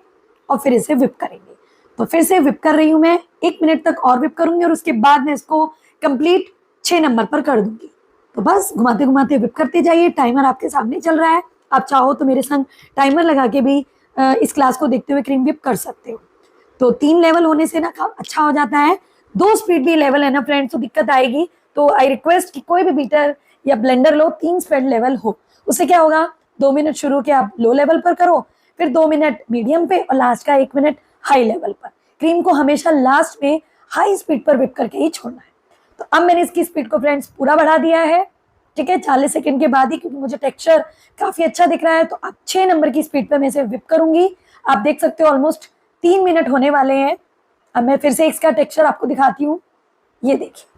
और फिर इसे विप करेंगे। तो फिर से विप कर रही हूँ मैं, 1 मिनट तक और विप करूंगी और उसके बाद मैं इसको कंप्लीट 6 नंबर पर कर दूंगी। तो बस घुमाते घुमाते विप करते जाइए। टाइमर आपके सामने चल रहा है, आप चाहो तो मेरे संग टाइमर लगा के भी इस क्लास को देखते हुए क्रीम विप कर सकते हो। तो 3 लेवल होने से ना काम अच्छा हो जाता है। 2 स्पीड भी लेवल है ना फ्रेंड्स, तो दिक्कत आएगी। तो आई रिक्वेस्ट कि कोई भी बीटर या ब्लेंडर लो 3 स्पीड लेवल हो। उससे क्या होगा, 2 मिनट शुरू के आप लो लेवल पर करो, फिर 2 मिनट मीडियम पे और लास्ट का 1 मिनट हाई लेवल पर। क्रीम को हमेशा लास्ट में हाई स्पीड पर विप करके ही छोड़ना है। तो अब मैंने इसकी स्पीड को फ्रेंड्स पूरा बढ़ा दिया है। ठीक है, 40 सेकंड के बाद ही, क्योंकि मुझे टेक्सचर काफी अच्छा दिख रहा है। तो अब 6 नंबर की स्पीड पर मैं इसे विप करूंगी। आप देख सकते हो ऑलमोस्ट 3 मिनट होने वाले हैं। अब मैं फिर से इसका टेक्सचर आपको दिखाती हूँ। ये देखिए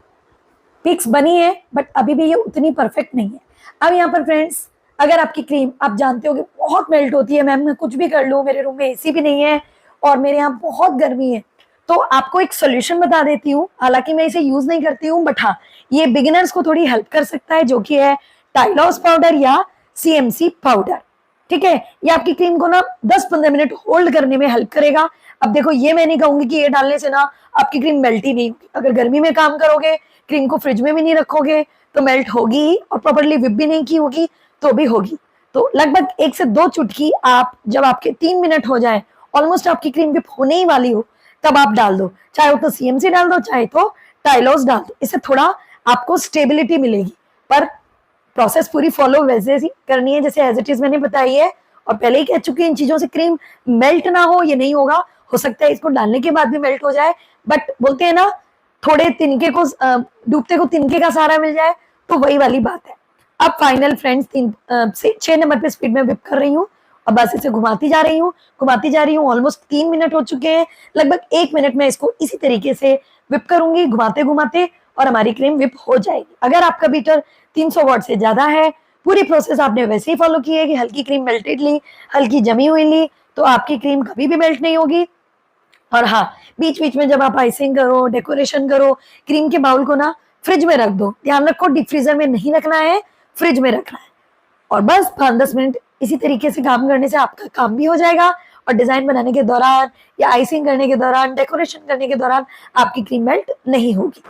पिक्स बनी है, बट अभी भी ये उतनी परफेक्ट नहीं है। अब यहाँ पर फ्रेंड्स, अगर आपकी क्रीम आप जानते हो कि बहुत मेल्ट होती है, मैम मैं कुछ भी कर लूँ, मेरे रूम में एसी भी नहीं है और मेरे यहाँ बहुत गर्मी है, तो आपको एक सोल्यूशन बता देती हूँ। हालांकि मैं इसे यूज नहीं करती हूँ, बट हाँ ये बिगिनर्स को थोड़ी हेल्प कर सकता है, जो कि है टाइलॉस पाउडर या सीएमसी पाउडर। ठीक है, ये आपकी क्रीम को ना 10-15 मिनट होल्ड करने में हेल्प करेगा। अब देखो, ये मैं नहीं कहूंगी कि ये डालने से ना आपकी क्रीम मेल्ट ही नहीं होगी। अगर गर्मी में काम करोगे, क्रीम को फ्रिज में भी नहीं रखोगे तो मेल्ट होगी ही, और प्रॉपर्ली विप भी नहीं की होगी तो भी होगी। तो लगभग 1 से 2 चुटकी आप, जब आपके 3 मिनट हो जाए, ऑलमोस्ट आपकी क्रीम विप होने ही वाली हो, तब आप डाल दो। चाहे वो तो सीएमसी डाल दो, चाहे तो टाइलॉस डाल दो। इससे थोड़ा आपको स्टेबिलिटी मिलेगी, पर प्रोसेस पूरी फॉलो वैसे ही करनी है जैसे एज इट इज मैंने बताई है। और पहले ही कह चुकी इन चीजों से क्रीम मेल्ट ना हो, ये नहीं होगा। हो सकता है इसको डालने के बाद भी मेल्ट हो जाए, बट बोलते हैं ना, थोड़े तिनके को डूबते को तिनके का सहारा मिल जाए, तो वही वाली बात है। अब फाइनल फ्रेंड्स 6 नंबर पे स्पीड में विप कर रही हूँ और बस इसे घुमाती जा रही हूँ, घुमाती जा रही हूँ। ऑलमोस्ट 3 मिनट हो चुके हैं, लगभग 1 मिनट में इसको इसी तरीके से विप करूंगी घुमाते घुमाते, और हमारी क्रीम विप हो जाएगी। अगर आपका बीटर 300 वॉट से ज्यादा है, पूरी प्रोसेस आपने वैसे ही फॉलो की है कि हल्की क्रीम मेल्टेड ली, हल्की जमी हुई ली, तो आपकी क्रीम कभी भी मेल्ट नहीं होगी। और हाँ, बीच बीच में जब आप आइसिंग करो, डेकोरेशन करो, क्रीम के बाउल को ना फ्रिज में रख दो। ध्यान रखो, डीप फ्रीजर में नहीं रखना है, फ्रिज में रखना है। और बस 5-10 मिनट इसी तरीके से काम करने से आपका काम भी हो जाएगा, और डिजाइन बनाने के दौरान या आइसिंग करने के दौरान, डेकोरेशन करने के दौरान आपकी क्रीम मेल्ट नहीं होगी।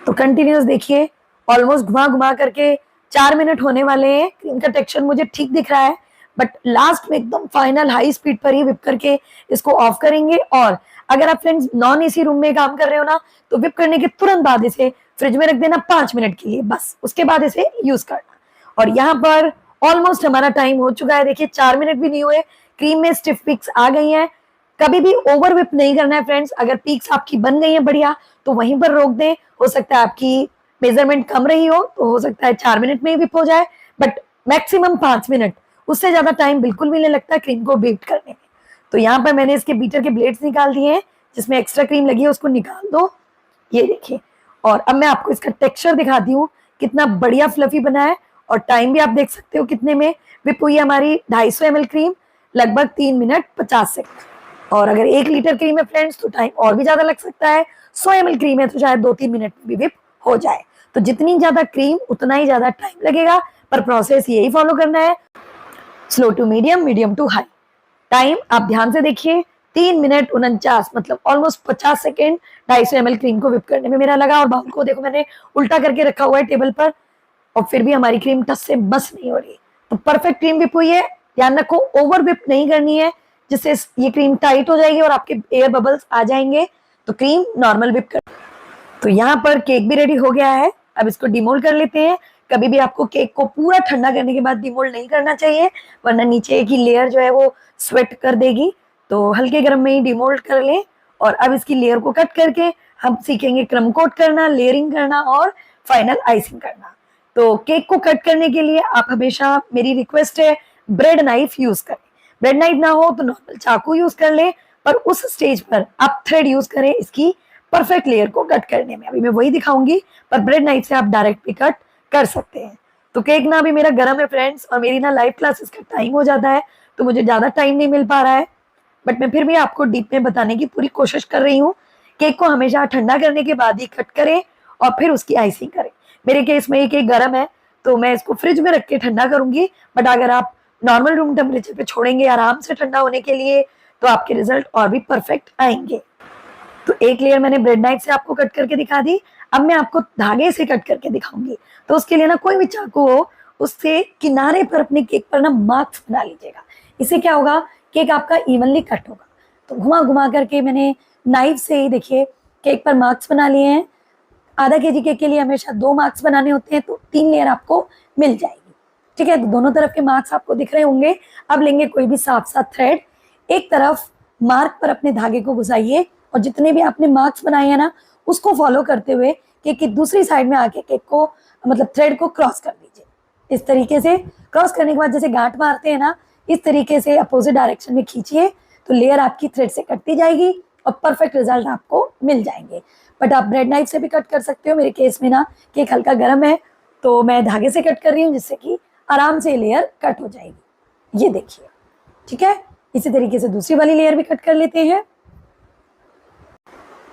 तो कंटिन्यूस देखिए, ऑलमोस्ट घुमा घुमा करके 4 मिनट होने वाले हैं। क्रीम का टेक्सचर मुझे ठीक दिख रहा है, बट लास्ट में एकदम फाइनल हाई स्पीड पर ही विप करके इसको ऑफ करेंगे। और अगर आप फ्रेंड्स नॉन एसी रूम में काम कर रहे हो ना, तो विप करने के तुरंत बाद इसे फ्रिज में रख देना 5 मिनट के लिए, बस उसके बाद इसे यूज करना। और यहाँ पर ऑलमोस्ट हमारा टाइम हो चुका है। देखिए 4 मिनट भी नहीं हुए, क्रीम में स्टिफ पिक्स आ गई हैं। कभी भी ओवर विप नहीं करना है फ्रेंड्स। अगर पीक्स आपकी बन गई है बढ़िया, तो वहीं पर रोक दें। हो सकता है आपकी मेजरमेंट कम रही हो, तो हो सकता है 4 मिनट में ही विप हो जाए, बट मैक्सिमम 5 मिनट, उससे ज्यादा टाइम बिल्कुल भी नहीं लगता क्रीम को बीट करने में। तो यहाँ पर मैंने इसके बीटर के ब्लेड्स निकाल दिए हैं, जिसमें एक्स्ट्रा क्रीम लगी है उसको निकाल दो। ये देखिए, और अब मैं आपको इसका टेक्सचर दिखाती हूँ, कितना बढ़िया फ्लफी बना है। और टाइम भी आप देख सकते हो कितने में विप हुई है हमारी 250 ml क्रीम, लगभग 3 मिनट 50 सेकंड। और अगर 1 लीटर क्रीम है फ्रेंड्स, तो टाइम और भी ज्यादा लग सकता है। 100 ml क्रीम है तो शायद 2-3 मिनट में भी विप हो जाए। तो जितनी ज्यादा क्रीम उतना ही ज्यादा टाइम लगेगा, पर प्रोसेस यही फॉलो करना है, slow to medium, medium to high. Time आप ध्यान से देखिए, 3 मिनट 49, मतलब ऑलमोस्ट 50 सेकेंड 250 ml क्रीम को विप करने में मेरा लगा। और बाउल को देखो मैंने उल्टा करके रखा हुआ है टेबल पर, और फिर भी हमारी क्रीम टच से बस नहीं हो रही। तो परफेक्ट क्रीम विप हुई है। ध्यान रखो, ओवर विप नहीं करनी है, जिससे ये क्रीम टाइट हो जाएगी और आपके एयर बबल्स आ जाएंगे। तो क्रीम नॉर्मल विप कर। तो यहाँ पर केक भी रेडी हो गया है, अब इसको डिमोल्ड कर लेते हैं। कभी भी आपको केक को पूरा ठंडा करने के बाद डिमोल्ड नहीं करना चाहिए, वरना नीचे की लेयर जो है वो स्वेट कर देगी। तो हल्के गर्म में ही डिमोल्ड कर लें। और अब इसकी लेयर को कट करके हम सीखेंगे क्रम कोट करना, लेयरिंग करना और फाइनल आइसिंग करना। तो केक को कट करने के लिए आप हमेशा, मेरी रिक्वेस्ट है, ब्रेड नाइफ यूज करें। ब्रेड नाइफ ना हो तो नॉर्मल चाकू यूज कर लें, पर उस स्टेज पर आप थ्रेड यूज करें इसकी परफेक्ट लेयर को कट करने में। अभी मैं वही दिखाऊंगी, पर ब्रेड नाइफ से आप डायरेक्ट भी कट कर सकते हैं। तो केक ना अभी मेरा गर्म है फ्रेंड्स, और मेरी ना लाइव क्लासेस का टाइम हो जाता है, तो मुझे ज्यादा टाइम नहीं मिल पा रहा है। बट मैं फिर भी आपको डीप में बताने की पूरी कोशिश कर रही हूँ। केक को हमेशा ठंडा करने के बाद ही कट करें और फिर उसकी आइसिंग करें। मेरे केस में ये केक गर्म है, तो मैं इसको फ्रिज में रख के ठंडा करूंगी। बट अगर आप नॉर्मल रूम टेम्परेचर पे छोड़ेंगे आराम से ठंडा होने के लिए, तो आपके रिजल्ट और भी परफेक्ट आएंगे। तो एक लेयर मैंने ब्रेड नाइफ से आपको कट करके दिखा दी। अब मैं आपको धागे से कट करके दिखाऊंगी। तो उसके लिए ना कोई भी चाकू हो, उससे किनारे पर अपने केक पर ना मार्क्स बना लीजिएगा। इससे क्या होगा, केक आपका इवनली कट होगा। तो घुमा घुमा करके मैंने नाइफ से ही देखिए केक पर मार्क्स बना लिए हैं। आधा केजी केक के लिए हमेशा 2 मार्क्स बनाने होते हैं, तो 3 लेयर आपको मिल जाएगी। ठीक है, तो दोनों तरफ के मार्क्स आपको दिख रहे होंगे। अब लेंगे कोई भी साफ साफ थ्रेड, एक तरफ मार्क पर अपने धागे को घुसाइए और जितने भी आपने मार्क्स बनाए हैं ना, उसको फॉलो करते हुए केक की दूसरी साइड में आके केक को मतलब थ्रेड को क्रॉस कर दीजिए। इस तरीके से क्रॉस करने के बाद जैसे गांठ मारते हैं ना, इस तरीके से अपोजिट डायरेक्शन में खींचिए, तो लेयर आपकी थ्रेड से कटती जाएगी और परफेक्ट रिजल्ट आपको मिल जाएंगे। बट आप ब्रेड नाइफ से भी कट कर सकते हो। मेरे केस में ना केक हल्का गर्म है, तो मैं धागे से कट कर रही हूँ, जिससे कि आराम से लेयर कट हो जाएगी। ये देखिए, ठीक है। इसी तरीके से दूसरी वाली लेयर भी कट कर लेते हैं।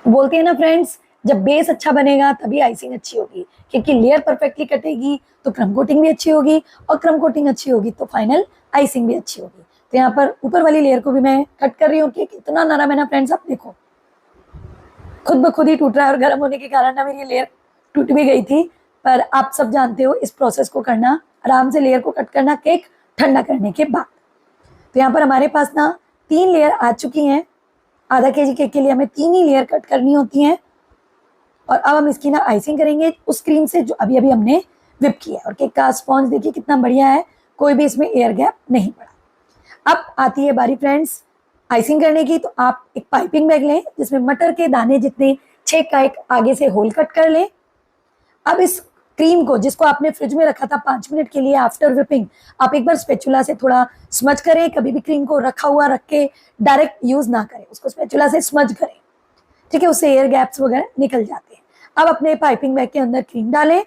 बोलते हैं ना फ्रेंड्स, जब बेस अच्छा बनेगा तभी आइसिंग अच्छी होगी, क्योंकि लेयर परफेक्टली कटेगी तो क्रम कोटिंग भी अच्छी होगी, और क्रम कोटिंग अच्छी होगी तो फाइनल आइसिंग भी अच्छी होगी। तो यहाँ पर ऊपर वाली लेयर को भी मैं कट कर रही हूँ। केक इतना नरम है ना फ्रेंड्स, आप देखो खुद ब खुद ही टूट रहा है, और गर्म होने के कारण ना मेरी लेयर टूट भी गई थी। पर आप सब जानते हो इस प्रोसेस को करना, आराम से लेयर को कट करना केक ठंडा करने के बाद। तो यहाँ पर हमारे पास ना 3 लेयर आ चुकी हैं। आधा केजी केक के लिए हमें 3 ही लेयर कट करनी होती हैं। और अब हम इसकी ना आइसिंग करेंगे उस क्रीम से जो अभी अभी हमने विप किया है। और केक का स्पॉन्ज देखिए कितना बढ़िया है, कोई भी इसमें एयर गैप नहीं पड़ा। अब आती है बारी फ्रेंड्स आइसिंग करने की। तो आप एक पाइपिंग बैग लें, जिसमें मटर के दाने जितने छेद का एक आगे से होल कट कर लें। अब इस क्रीम को, जिसको आपने फ्रिज में रखा था 5 मिनट के लिए आफ्टर विपिंग, आप एक बार स्पैचुला से थोड़ा स्मज करें। कभी भी क्रीम को रखा हुआ रख के डायरेक्ट यूज ना करें, उसको स्पैचुला से स्मज करें। ठीक है, उससे एयर गैप्स वगैरह निकल जाते हैं। अब अपने पाइपिंग बैग के अंदर क्रीम डालें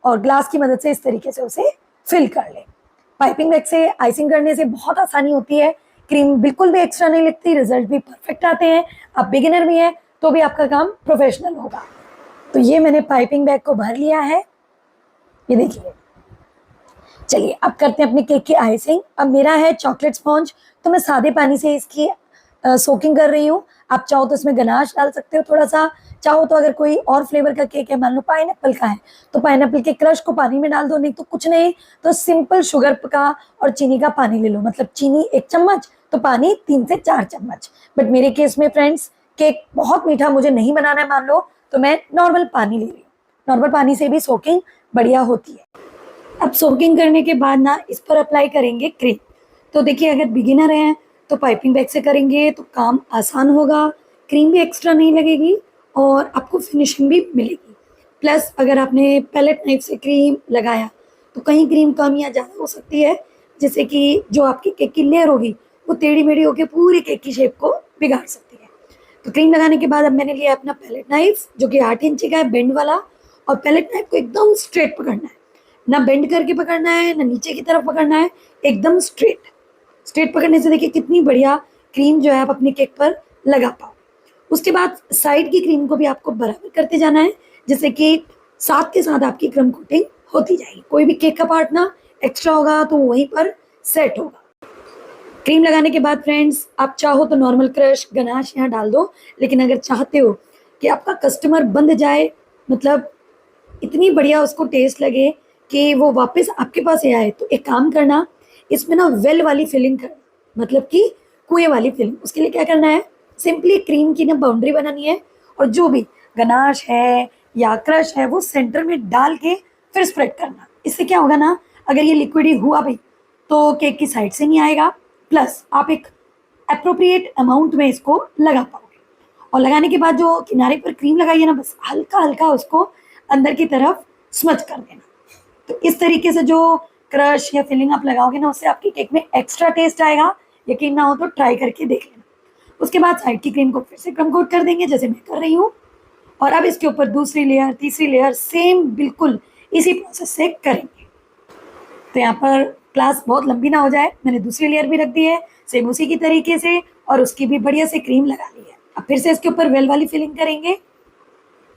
और ग्लास की मदद से इस तरीके से उसे फिल कर लें। पाइपिंग बैग से आइसिंग करने से बहुत आसानी होती है, क्रीम बिल्कुल भी एक्स्ट्रा नहीं लगती, रिजल्ट भी परफेक्ट आते हैं। आप बिगिनर भी हैं तो भी आपका काम प्रोफेशनल होगा। तो ये मैंने पाइपिंग बैग को भर लिया है, ये देखिए। चलिए अब करते हैं अपने केक की आइसिंग। अब मेरा है चॉकलेट स्पॉन्ज, तो मैं सादे पानी से इसकी सोकिंग कर रही हूँ। आप चाहो तो इसमें गनाश डाल सकते हो थोड़ा सा, चाहो तो अगर कोई और फ्लेवर का केक है, मान लो पाइनएप्पल का है, तो पाइनएप्पल के क्रश को पानी में डाल दो। नहीं तो कुछ नहीं, तो सिंपल शुगर का और चीनी का पानी ले लो। मतलब चीनी 1 चम्मच तो पानी 3 से 4 चम्मच। बट मेरे केस में फ्रेंड्स केक बहुत मीठा मुझे नहीं बनाना है मान लो, तो मैं नॉर्मल पानी ले रही हूँ। नॉर्मल पानी से भी सोकिंग बढ़िया होती है। अब सोकिंग करने के बाद ना इस पर अप्लाई करेंगे क्रीम। तो देखिए अगर बिगिनर हैं तो पाइपिंग बैग से करेंगे तो काम आसान होगा, क्रीम भी एक्स्ट्रा नहीं लगेगी और आपको फिनिशिंग भी मिलेगी। प्लस अगर आपने पैलेट नाइफ से क्रीम लगाया तो कहीं क्रीम कम या ज़्यादा हो सकती है, जैसे कि जो आपकी केक की लेयर होगी वो टेढ़ी मेढ़ी होकर पूरी केक की शेप को बिगाड़ सकती है। तो क्रीम लगाने के बाद अब मैंने लिया अपना पैलेट नाइफ, जो कि 8 इंच का है बेंड वाला। और पैलेट नाइफ को एकदम स्ट्रेट पकड़ना है, ना बेंड करके पकड़ना है ना नीचे की तरफ पकड़ना है, एकदम स्ट्रेट। स्ट्रेट पकड़ने से देखिए कितनी बढ़िया क्रीम जो है आप अपने केक पर लगा पाओ। उसके बाद साइड की क्रीम को भी आपको बराबर करते जाना है, जिससे कि साथ के साथ आपकी क्रम कोटिंग होती जाएगी। कोई भी केक का पार्ट ना एक्स्ट्रा होगा तो वहीं पर सेट होगा। क्रीम लगाने के बाद फ्रेंड्स आप चाहो तो नॉर्मल क्रश गनाश यहाँ डाल दो, लेकिन अगर चाहते हो कि आपका कस्टमर बंध जाए, मतलब इतनी बढ़िया उसको टेस्ट लगे कि वो वापस आपके पास ही आए, तो एक काम करना, इसमें ना वेल वाली फिलिंग करना, मतलब कि कुएं वाली फिलिंग। उसके लिए क्या करना है, सिंपली क्रीम की ना बाउंड्री बनानी है और जो भी गनाश है या क्रश है वो सेंटर में डाल के फिर स्प्रेड करना। इससे क्या होगा ना, अगर ये लिक्विड ही हुआ भी तो केक की साइड से नहीं आएगा, प्लस आप एक अप्रोप्रिएट अमाउंट में इसको लगा पाओगे। और लगाने के बाद जो किनारे पर क्रीम लगाई है ना, बस हल्का हल्का उसको अंदर की तरफ स्मच कर देना। तो इस तरीके से जो क्रश या फिलिंग आप लगाओगे ना, उससे आपकी केक में एक्स्ट्रा टेस्ट आएगा। यकीन ना हो तो ट्राई करके देख लेना। उसके बाद साइड की क्रीम को फिर से क्रम कोट कर देंगे, जैसे मैं कर रही हूँ। और अब इसके ऊपर दूसरी लेयर, तीसरी लेयर सेम बिल्कुल इसी प्रोसेस से करेंगे। तो यहाँ पर क्लास बहुत लंबी ना हो जाए, मैंने दूसरी लेयर भी रख दी है सेम उसी की तरीके से, और उसकी भी बढ़िया से क्रीम लगा ली है। अब फिर से इसके ऊपर वेल वाली फिलिंग करेंगे।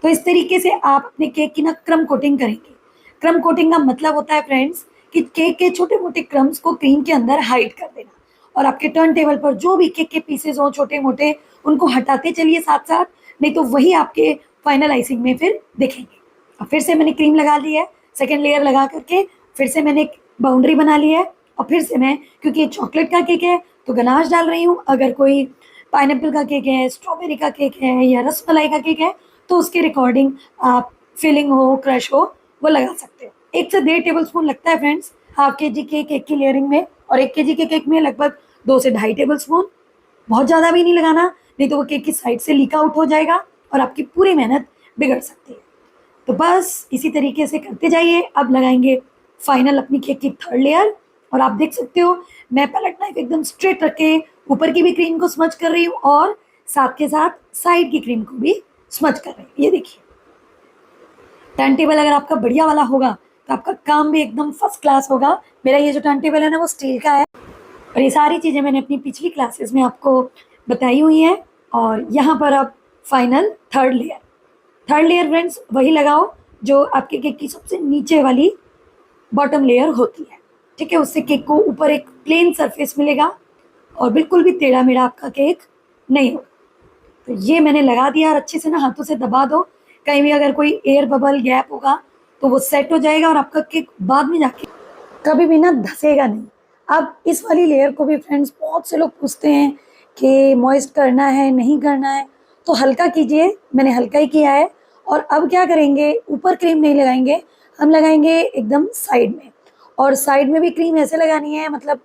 तो इस तरीके से आप अपने केक की ना क्रम कोटिंग करेंगे। क्रम कोटिंग का मतलब होता है फ्रेंड्स कि केक के छोटे मोटे क्रम्स को क्रीम के अंदर हाइड कर देना, और आपके टर्न टेबल पर जो भी केक के पीसेस हो छोटे मोटे उनको हटाते चलिए साथ साथ, नहीं तो वही आपके फाइनल आइसिंग में फिर दिखेंगे। अब फिर से मैंने क्रीम लगा ली है, सेकेंड लेयर लगा करके फिर से मैंने एक बाउंड्री बना ली है, और फिर से मैं, क्योंकि ये चॉकलेट का केक है तो गनाश डाल रही हूँ। अगर कोई पाइनएप्पल का केक है, स्ट्रॉबेरी का केक है या रसमलाई का केक है तो उसके रिकॉर्डिंग आप फिलिंग हो, क्रश हो, वो लगा सकते हो। 1 से 1.5 टेबल स्पून लगता है फ्रेंड्स हाफ के जी के केक की लेयरिंग में, और 1 kg के केक में लगभग 2 से 2.5 टेबल स्पून। बहुत ज़्यादा भी नहीं लगाना, नहीं तो वो केक की साइड से लीक आउट हो जाएगा और आपकी पूरी मेहनत बिगड़ सकती है। तो बस इसी तरीके से करते जाइए। अब लगाएंगे फाइनल अपनी केक की थर्ड लेयर, और आप देख सकते हो मैं पैलेट नाइफ एकदम स्ट्रेट रख के ऊपर की भी क्रीम को स्मच कर रही हूँ और साथ के साथ साइड की क्रीम को भी स्मच कर रही हूँ। ये देखिए, टर्न टेबल अगर आपका बढ़िया वाला होगा तो आपका काम भी एकदम फर्स्ट क्लास होगा। मेरा ये जो टर्न टेबल है ना वो स्टील का है, और ये सारी चीज़ें मैंने अपनी पिछली क्लासेस में आपको बताई हुई हैं। और यहाँ पर आप फाइनल थर्ड लेयर फ्रेंड्स वही लगाओ जो आपके केक की सबसे नीचे वाली बॉटम लेयर होती है, ठीक है। उससे केक को ऊपर एक प्लेन सरफेस मिलेगा और बिल्कुल भी टेढ़ा मेढ़ा आपका केक नहीं होगा। तो ये मैंने लगा दिया, और अच्छे से ना हाथों से दबा दो, कहीं भी अगर कोई एयर बबल गैप होगा तो वो सेट हो जाएगा और आपका केक बाद में जाके कभी भी ना धसेगा नहीं। अब इस वाली लेयर को भी फ्रेंड्स बहुत से लोग पूछते हैं कि मॉइस्ट करना है नहीं करना है, तो हल्का कीजिए, मैंने हल्का ही किया है। और अब क्या करेंगे, ऊपर क्रीम नहीं लगाएंगे, हम लगाएंगे एकदम साइड में, और साइड में भी क्रीम ऐसे लगानी है मतलब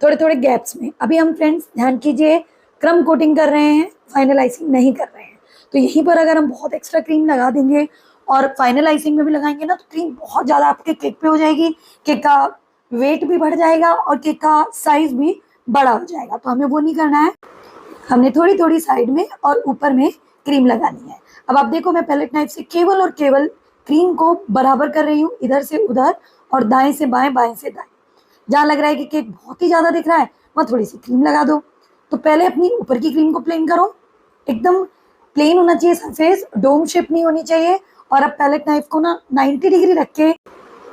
थोड़े थोड़े गैप्स में। अभी हम फ्रेंड्स ध्यान कीजिए क्रम कोटिंग कर रहे हैं, फाइनल आइसिंग नहीं कर रहे हैं। तो यहीं पर अगर हम बहुत एक्स्ट्रा क्रीम लगा देंगे और फाइनल आइसिंग में भी लगाएंगे ना तो क्रीम बहुत ज़्यादा आपके केक पे हो जाएगी, केक का वेट भी बढ़ जाएगा और केक का साइज भी बड़ा हो जाएगा। तो हमें वो नहीं करना है, हमने थोड़ी थोड़ी साइड में और ऊपर में क्रीम लगानी है। अब आप देखो मैं पैलेट नाइफ से केवल और केवल क्रीम को बराबर कर रही हूँ, इधर से उधर और दाएं से बाएं, बाएं से दाएं। जहाँ लग रहा है कि केक बहुत ही ज़्यादा दिख रहा है वहाँ थोड़ी सी क्रीम लगा दो। तो पहले अपनी ऊपर की क्रीम को प्लेन करो, एकदम प्लेन होना चाहिए सरफेस, डोम शेप नहीं होनी चाहिए। और अब पैलेट नाइफ को ना 90 डिग्री रख के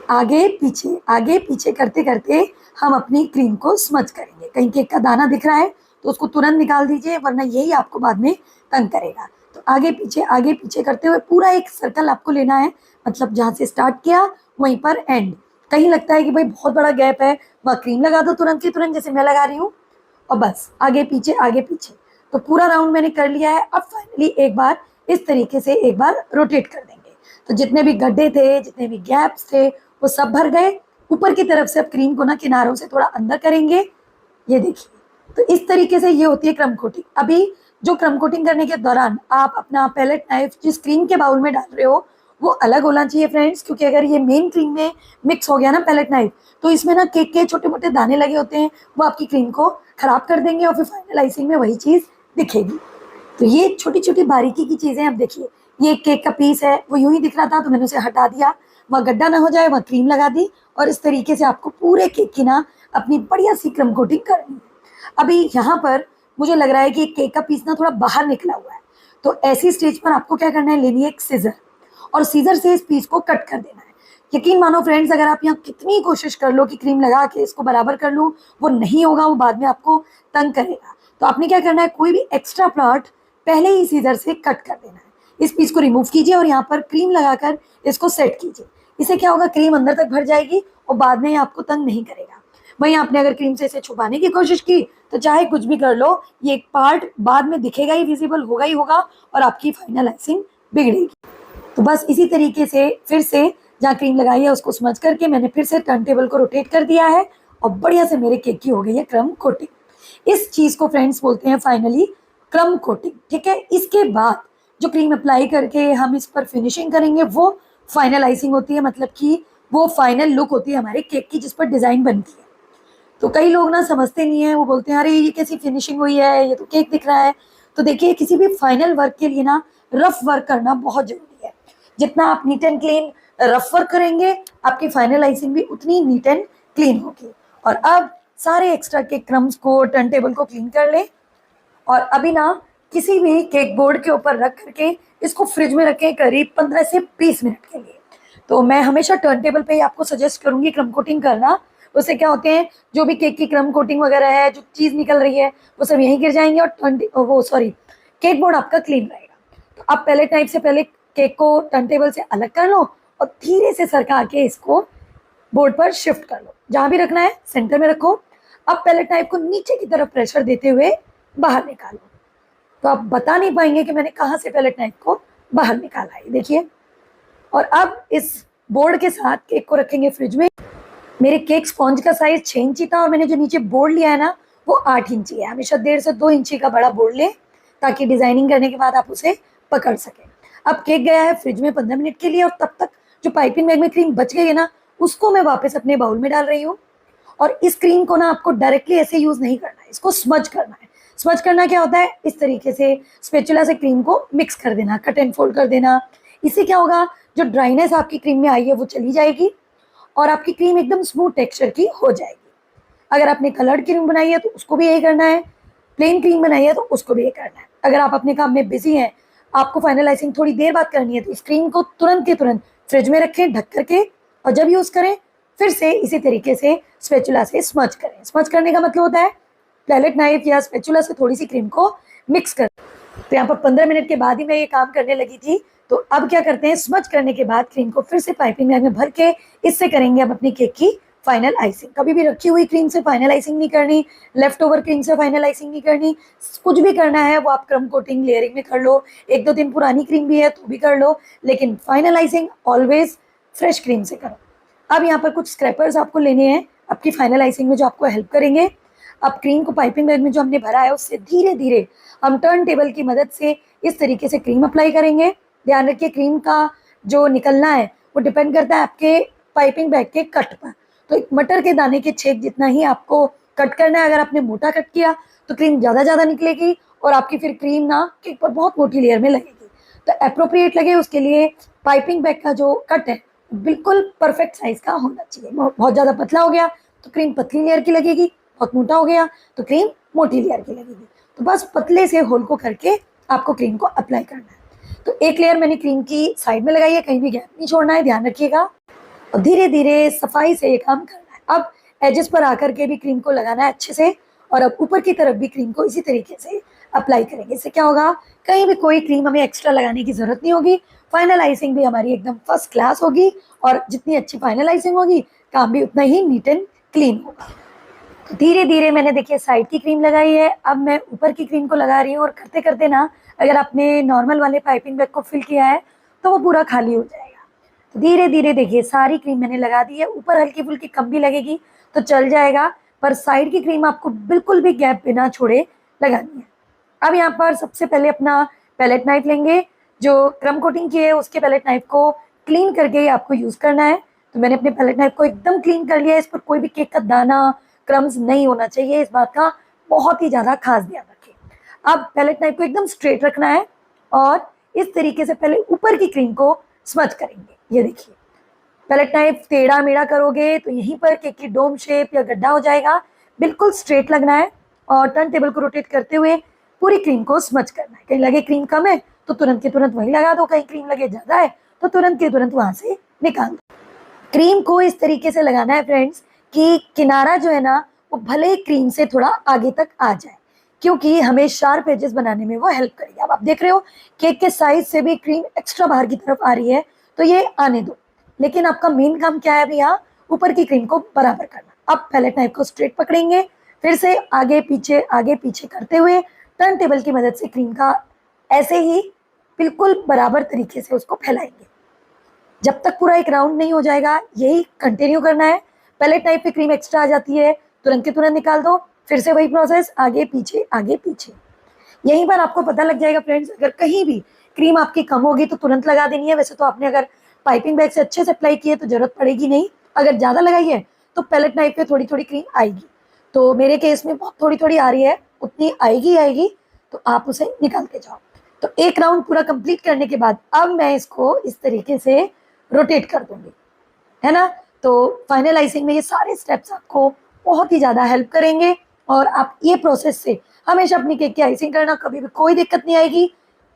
आगे पीछे करते करते हम अपनी क्रीम को स्मच करेंगे। कहीं केक का दाना दिख रहा है तो उसको तुरंत निकाल दीजिए, वरना यही आपको बाद में तंग करेगा। तो आगे पीछे करते हुए पूरा एक सर्कल आपको लेना है, मतलब जहाँ से स्टार्ट किया वहीं पर एंड। कहीं लगता है कि भाई बहुत बड़ा गैप है, वहाँ क्रीम लगा दो तुरंत की तुरंत, जैसे मैं लगा रही हूँ, और बस आगे पीछे। तो पूरा राउंड मैंने कर लिया है। अब फाइनली एक बार इस तरीके से एक बार रोटेट कर देंगे, तो जितने भी गड्ढे थे, जितने भी गैप्स थे वो सब भर गए। ऊपर की तरफ से अब क्रीम को ना किनारों से थोड़ा अंदर करेंगे, ये देखिए। तो इस तरीके से ये होती है क्रम कोटिंग। अभी जो क्रम कोटिंग करने के दौरान आप अपना पैलेट नाइफ जिस क्रीम के बाउल में डाल रहे हो वो अलग होना चाहिए फ्रेंड्स, क्योंकि अगर ये मेन क्रीम में मिक्स हो गया ना पैलेट नाइफ, तो इसमें ना केक के छोटे मोटे दाने लगे होते हैं, वो आपकी क्रीम को खराब कर देंगे और फिर फाइनल आइसिंग में वही चीज़ दिखेगी। तो ये छोटी छोटी बारीकी की चीज़ें। अब देखिए ये केक का पीस है, वो यूं ही दिख रहा था तो मैंने उसे हटा दिया, वहाँ गड्ढा ना हो जाए, वहाँ क्रीम लगा दी, और इस तरीके से आपको पूरे केक की ना अपनी बढ़िया सी क्रम कोटिंग करनी है। अभी यहाँ पर मुझे लग रहा है कि केक का पीस ना थोड़ा बाहर निकला हुआ है, तो ऐसी स्टेज पर आपको क्या करना है, लेनी है एक सीजर, और सीजर से इस पीस को कट कर देना है। यकीन मानो फ्रेंड्स, अगर आप यहाँ कितनी कोशिश कर लो कि क्रीम लगा के इसको बराबर कर लूँ, वो नहीं होगा, वो बाद में आपको तंग करेगा। तो आपने क्या करना है, कोई भी एक्स्ट्रा पार्ट पहले ही सीजर से कट कर देना है। इस पीस को रिमूव कीजिए और यहाँ पर क्रीम लगाकर इसको सेट कीजिए। इससे क्या होगा, क्रीम अंदर तक भर जाएगी और बाद में आपको तंग नहीं करेगा। वहीं आपने अगर क्रीम से इसे छुपाने की कोशिश की तो चाहे कुछ भी कर लो, ये एक पार्ट बाद में दिखेगा ही, विजिबल होगा ही होगा, और आपकी फाइनल आइसिंग बिगड़ेगी। तो बस इसी तरीके से फिर से जहाँ क्रीम लगाई है उसको स्मच करके मैंने फिर से टर्न टेबल को रोटेट कर दिया है, और बढ़िया से मेरे केक की हो गई है क्रम कोटिंग। इस चीज़ को फ्रेंड्स बोलते हैं फाइनली क्रम कोटिंग, ठीक है। इसके बाद जो क्रीम अप्लाई करके हम इस पर फिनिशिंग करेंगे वो फाइनल आइसिंग होती है, मतलब कि वो फाइनल लुक होती है हमारे केक की जिस पर डिज़ाइन बनती है। तो कई लोग ना समझते नहीं है, वो बोलते हैं अरे ये कैसी फिनिशिंग हुई है, ये तो केक दिख रहा है। तो देखिए किसी भी फाइनल वर्क के लिए ना रफ वर्क करना बहुत जरूरी है। जितना आप neat and clean rough work करेंगे, आपकी फाइनल आइसिंग भी उतनी नीट एंड क्लीन होगी। और अब सारे एक्स्ट्रा केक क्रम्स को, टर्न टेबल को क्लीन कर ले और अभी ना किसी भी केक बोर्ड के ऊपर रख करके इसको फ्रिज में रखें करीब 15 से 20 मिनट के लिए। तो मैं हमेशा टर्न टेबल पे ही आपको सजेस्ट करूंगी क्रम कोटिंग करना। उससे क्या होते हैं, जो भी केक की क्रम कोटिंग वगैरह है, जो चीज़ निकल रही है, वो सब यहीं गिर जाएंगे और केक बोर्ड आपका क्लीन रहेगा। तो आप पैलेट नाइफ से पहले केक को टर्न टेबल से अलग कर लो और धीरे से सरका के इसको बोर्ड पर शिफ्ट कर लो। जहाँ भी रखना है सेंटर में रखो। अब पैलेट नाइफ को नीचे की तरफ प्रेशर देते हुए बाहर निकालो। तो आप बता नहीं पाएंगे कि मैंने कहाँ से पैलेट नाइफ को बाहर निकाला है, देखिए। और अब इस बोर्ड के साथ केक को रखेंगे फ्रिज में। मेरे केक स्पॉन्ज का साइज 6 इंची था और मैंने जो नीचे बोर्ड लिया है ना वो 8 इंची है। हमेशा 1.5 से 2 इंची का बड़ा बोर्ड लें ताकि डिजाइनिंग करने के बाद आप उसे पकड़ सकें। अब केक गया है फ्रिज में 15 मिनट के लिए और तब तक जो पाइपिंग बैग में क्रीम बच गई है ना उसको मैं वापस अपने बाउल में डाल रही हूँ। और इस क्रीम को ना आपको डायरेक्टली ऐसे यूज नहीं करना है, इसको स्मज करना है। स्मज करना क्या होता है, इस तरीके से स्पैचुला से क्रीम को मिक्स कर देना, कट एंड फोल्ड कर देना। इससे क्या होगा, जो ड्राइनेस आपकी क्रीम में आई है वो चली जाएगी और आपकी क्रीम एकदम स्मूथ टेक्सचर की हो जाएगी। अगर आपने कलर्ड क्रीम बनाई है तो उसको भी यही करना है, प्लेन क्रीम बनाई है तो उसको भी यही करना है। अगर आप अपने काम में बिजी हैं, आपको फाइनलाइजिंग थोड़ी देर बाद करनी है, तो इस क्रीम को तुरंत के तुरंत फ्रिज में रखें ढक करके और जब यूज करें फिर से इसी तरीके से स्पैचुला से स्मज करें। स्मज करने का मतलब होता है पैलेट नाइफ या स्पैचुला से थोड़ी सी क्रीम को मिक्स कर। तो यहाँ पर 15 मिनट के बाद ही मैं ये काम करने लगी थी। तो अब क्या करते हैं, स्मज करने के बाद क्रीम को फिर से पाइपिंग बैग में भर के इससे करेंगे अब अपनी केक की फाइनल आइसिंग। कभी भी रखी हुई क्रीम से फाइनल आइसिंग नहीं करनी, लेफ्ट ओवर क्रीम से फाइनल आइसिंग नहीं करनी। कुछ भी करना है वो आप क्रम कोटिंग लेयरिंग में कर लो, 1-2 दिन पुरानी क्रीम भी है तो भी कर लो, लेकिन final icing always fresh cream से करो। अब यहाँ पर कुछ स्क्रैपर्स आपको लेने हैं आपकी फाइनल आइसिंग में जो आपको हेल्प करेंगे। अब क्रीम को पाइपिंग बैग में जो हमने भरा है उससे धीरे धीरे हम टर्न टेबल की मदद से इस तरीके से क्रीम अप्लाई करेंगे। ध्यान रखिए क्रीम का जो निकलना है वो डिपेंड करता है आपके पाइपिंग बैग के कट पर। तो एक मटर के दाने के छेद जितना ही आपको कट करना है। अगर आपने मोटा कट किया तो क्रीम ज़्यादा निकलेगी और आपकी फिर क्रीम ना केक पर बहुत मोटी लेयर में लगेगी। तो अप्रोप्रिएट लगे उसके लिए पाइपिंग बैग का जो कट है बिल्कुल परफेक्ट साइज का होना चाहिए। बहुत ज़्यादा पतला हो गया तो क्रीम पतली लेयर की लगेगी, बहुत मोटा हो गया तो क्रीम मोटी लेयर की लगेगी। तो बस पतले से होल को करके आपको क्रीम को अप्लाई करना है। तो एक लेयर मैंने क्रीम की साइड में लगाई है, कहीं भी गैप नहीं छोड़ना है, ध्यान रखिएगा। और धीरे धीरे सफाई से ये काम करना है। अब एजेस पर आकर के भी क्रीम को लगाना है अच्छे से और अब ऊपर की तरफ भी क्रीम को इसी तरीके से अप्लाई करेंगे। इससे क्या होगा, कहीं भी कोई क्रीम हमें एक्स्ट्रा लगाने की जरूरत नहीं होगी। फाइनलाइजिंग भी हमारी एकदम फर्स्ट क्लास होगी और जितनी अच्छी फाइनलाइजिंग होगी काम भी उतना ही नीट एंड क्लीन होगा। धीरे धीरे मैंने देखिए साइड की क्रीम लगाई है, अब मैं ऊपर की क्रीम को लगा रही हूँ। और करते करते ना अगर आपने नॉर्मल वाले पाइपिंग बैग को फिल किया है तो वो पूरा खाली हो जाएगा। तो धीरे धीरे देखिए सारी क्रीम मैंने लगा दी है। ऊपर हल्की फुल्की कम भी लगेगी तो चल जाएगा, पर साइड की क्रीम आपको बिल्कुल भी गैप बिना छोड़े लगानी है। अब यहाँ पर सबसे पहले अपना पैलेट नाइफ लेंगे, जो क्रम कोटिंग की है उसके पैलेट नाइफ को क्लीन करके ही आपको यूज करना है। तो मैंने अपने पैलेट नाइफ को एकदम क्लीन कर लिया है। इस पर कोई भी केक का दाना क्रम्स नहीं होना चाहिए, इस बात का बहुत ही ज्यादा खास ध्यान रखें। अब पैलेट नाइफ को एकदम स्ट्रेट रखना है और इस तरीके से पहले ऊपर की क्रीम को स्मज करेंगे। ये देखिए पैलेट नाइफ टेढ़ा मेढ़ा करोगे तो यहीं पर केक की डोम शेप या गड्ढा हो जाएगा। बिल्कुल स्ट्रेट लगना है और टर्न टेबल को रोटेट करते हुए पूरी क्रीम को स्मज करना है। कहीं लगे क्रीम कम है तो तुरंत के तुरंत वहीं लगा दो, कहीं क्रीम लगे ज्यादा है तो तुरंत के तुरंत वहां से निकाल दो। क्रीम को इस तरीके से लगाना है फ्रेंड्स कि किनारा जो है ना वो भले क्रीम से थोड़ा आगे तक आ जाए, क्योंकि हमें शार्प एजेस बनाने में वो हेल्प करेगी। अब आप देख रहे हो केक के साइज से भी क्रीम एक्स्ट्रा बाहर की तरफ आ रही है, तो ये आने दो। लेकिन आपका मेन काम क्या है अभी, यहाँ ऊपर की क्रीम को बराबर करना। अब पैलेट नाइफ को स्ट्रेट पकड़ेंगे, फिर से आगे पीछे करते हुए टर्न टेबल की मदद से क्रीम का ऐसे ही बिल्कुल बराबर तरीके से उसको फैलाएंगे जब तक पूरा एक राउंड नहीं हो जाएगा। यही कंटिन्यू करना है। पैलेट नाइफ पे क्रीम एक्स्ट्रा आ जाती है तुरंत के तुरंत निकाल दो, फिर से वही प्रोसेस आगे पीछे। यहीं पर आपको पता लग जाएगा फ्रेंड्स, अगर कहीं भी क्रीम आपकी कम होगी तो तुरंत लगा देनी है। वैसे तो आपने अगर पाइपिंग बैग से अच्छे से अप्लाई किए तो जरूरत पड़ेगी नहीं, अगर ज़्यादा लगाई है तो पैलेट नाइफ पे थोड़ी थोड़ी क्रीम आएगी। तो मेरे केस में बहुत थोड़ी थोड़ी आ रही है, उतनी आएगी तो आप उसे निकालते जाओ। तो एक राउंड पूरा कंप्लीट करने के बाद अब मैं इसको इस तरीके से रोटेट कर दूंगी, है ना। तो फाइनल आइसिंग में ये सारे स्टेप्स आपको बहुत ही ज़्यादा हेल्प करेंगे और आप ये प्रोसेस से हमेशा अपनी केक की आइसिंग करना, कभी भी कोई दिक्कत नहीं आएगी।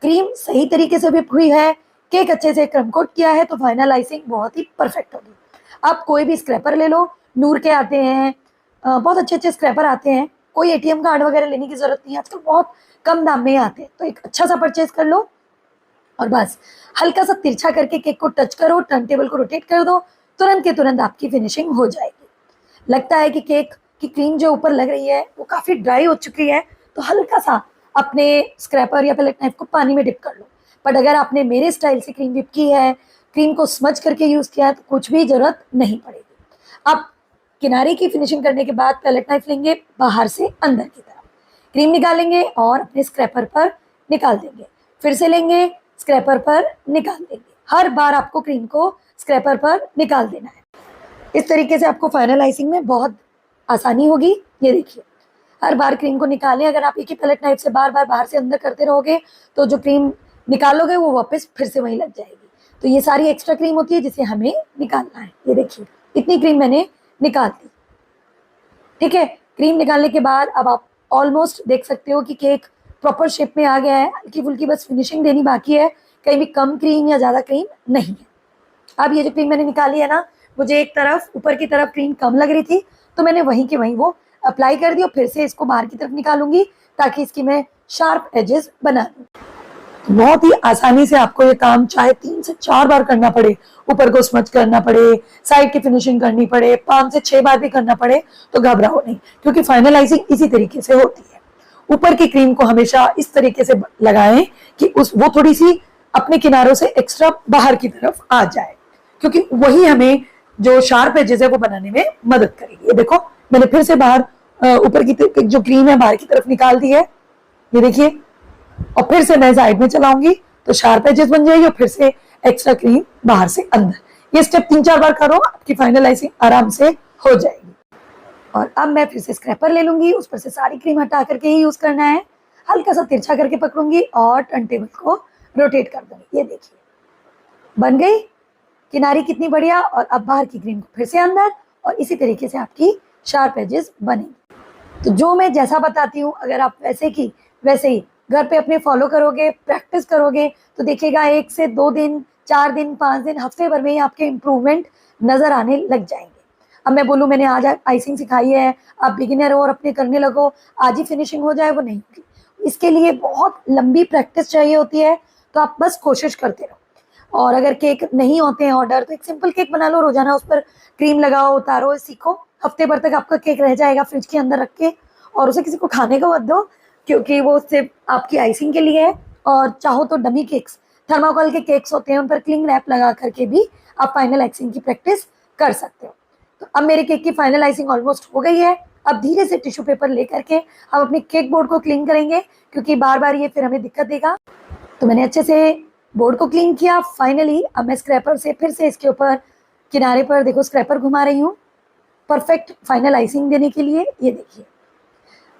क्रीम सही तरीके से व्हिप हुई है, केक अच्छे से क्रम कोट किया है, तो फाइनल आइसिंग बहुत ही परफेक्ट होगी। आप कोई भी स्क्रैपर ले लो, नूर के आते हैं, बहुत अच्छे अच्छे स्क्रैपर आते हैं, कोई एटीएम कार्ड वगैरह लेने की जरूरत नहीं है, आजकल बहुत कम दाम में आते हैं। तो एक अच्छा सा परचेज कर लो और बस हल्का सा तिरछा करके केक को टच करो, टर्न टेबल को रोटेट कर दो, तुरंत के तुरंत आपकी फिनिशिंग हो जाएगी। लगता है कि केक की क्रीम जो ऊपर लग रही है वो काफ़ी ड्राई हो चुकी है, तो हल्का सा अपने स्क्रैपर या पैलेट नाइफ को पानी में डिप कर लो। बट अगर आपने मेरे स्टाइल से क्रीम डिप की है, क्रीम को स्मज करके यूज़ किया है, तो कुछ भी ज़रूरत नहीं पड़ेगी। आप किनारे की फिनिशिंग करने के बाद पैलेट नाइफ लेंगे, बाहर से अंदर की तरफ क्रीम निकालेंगे और अपने स्क्रैपर पर निकाल देंगे, फिर से लेंगे, स्क्रैपर पर निकाल देंगे। हर बार आपको क्रीम को स्क्रैपर पर निकाल देना है। इस तरीके से आपको फाइनल आइसिंग में बहुत आसानी होगी। ये देखिए, हर बार क्रीम को निकालें। अगर आप एक ही पैलेट नाइफ से बार बार बाहर से अंदर करते रहोगे तो जो क्रीम निकालोगे वो वापस फिर से वहीं लग जाएगी। तो ये सारी एक्स्ट्रा क्रीम होती है जिसे हमें निकालना है। ये देखिए, इतनी क्रीम मैंने निकाल दी। ठीक है, क्रीम निकालने के बाद अब आप ऑलमोस्ट देख सकते हो कि केक प्रॉपर शेप में आ गया है। हल्की फुल्की बस फिनिशिंग देनी बाकी है, कहीं भी कम क्रीम या ज़्यादा क्रीम नहीं है। अब ये जो क्रीम मैंने निकाली है ना, मुझे एक तरफ ऊपर की तरफ क्रीम कम लग रही थी, तो मैंने वहीं के वहीं वो अप्लाई कर दी और फिर से इसको बाहर की तरफ निकालूंगी ताकि इसकी मैं शार्प एजेस बना दूँ। बहुत ही आसानी से आपको ये काम चाहे 3 से 4 बार करना पड़े, ऊपर को स्मच करना पड़े, साइड की फिनिशिंग करनी पड़े, 5 से 6 बार भी करना पड़े, तो घबराओ नहीं, क्योंकि फाइनलाइजिंग इसी तरीके से होती है। ऊपर की क्रीम को हमेशा इस तरीके से लगाएं कि वो थोड़ी सी अपने किनारों से एक्स्ट्रा बाहर की तरफ आ जाए, क्योंकि वही हमें जो शार्प एजेस है वो बनाने में मदद करेगी। ये देखो, मैंने फिर से बाहर ऊपर की जो क्रीम है बाहर की तरफ निकाल दी है। ये देखिए, और फिर से मैं साइड में चलाऊंगी तो शार्प एजेस बन जाएगी और फिर से एक्स्ट्रा क्रीम बाहर से अंदर। ये स्टेप 3-4 बार करो, आपकी फाइनलाइजिंग आराम से हो जाएगी। और अब मैं फिर से स्क्रैपर ले लूंगी, उस पर से सारी क्रीम हटा करके ही यूज करना है। हल्का सा तिरछा करके पकड़ूंगी और टर्न टेबल को रोटेट कर दूंगी। ये देखिए, बन गई किनारी कितनी बढ़िया। और अब बाहर की क्रीम को फिर से अंदर, और इसी तरीके से आपकी शार्प एजेस बनेंगी। तो जो मैं जैसा बताती हूँ, अगर आप वैसे की वैसे ही घर पे अपने फॉलो करोगे, प्रैक्टिस करोगे, तो देखिएगा 1 से 2 दिन, 4 दिन, 5 दिन, हफ्ते भर में ही आपके इम्प्रूवमेंट नजर आने लग जाएंगे। अब मैं बोलूँ मैंने आज आइसिंग सिखाई है, आप बिगिनर हो और अपने करने लगो, आज ही फिनिशिंग हो जाए, वो नहीं होगी। इसके लिए बहुत लंबी प्रैक्टिस चाहिए होती है। तो आप बस कोशिश करते रहो। और अगर केक नहीं होते हैं ऑर्डर, तो एक सिंपल केक बना लो, रोजाना उस पर क्रीम लगाओ, उतारो, सीखो। हफ्ते भर तक आपका केक रह जाएगा फ्रिज के अंदर रख के, और उसे किसी को खाने को मत दो, क्योंकि वो सिर्फ आपकी आइसिंग के लिए है। और चाहो तो डमी केक्स, थर्माकोल के केक्स होते हैं, उन पर क्लिंग रैप लगा करके भी आप फाइनल आइसिंग की प्रैक्टिस कर सकते हो। तो अब मेरे केक की फाइनल आइसिंग ऑलमोस्ट हो गई है। अब धीरे से टिश्यू पेपर लेकर के हम अपने केक बोर्ड को क्लीन करेंगे, क्योंकि बार बार ये फिर हमें दिक्कत देगा। तो मैंने अच्छे से बोर्ड को क्लीन किया। फाइनली अब मैं स्क्रैपर से फिर से इसके ऊपर किनारे पर देखो स्क्रैपर घुमा रही हूँ परफेक्ट फाइनल आइसिंग देने के लिए। ये देखिए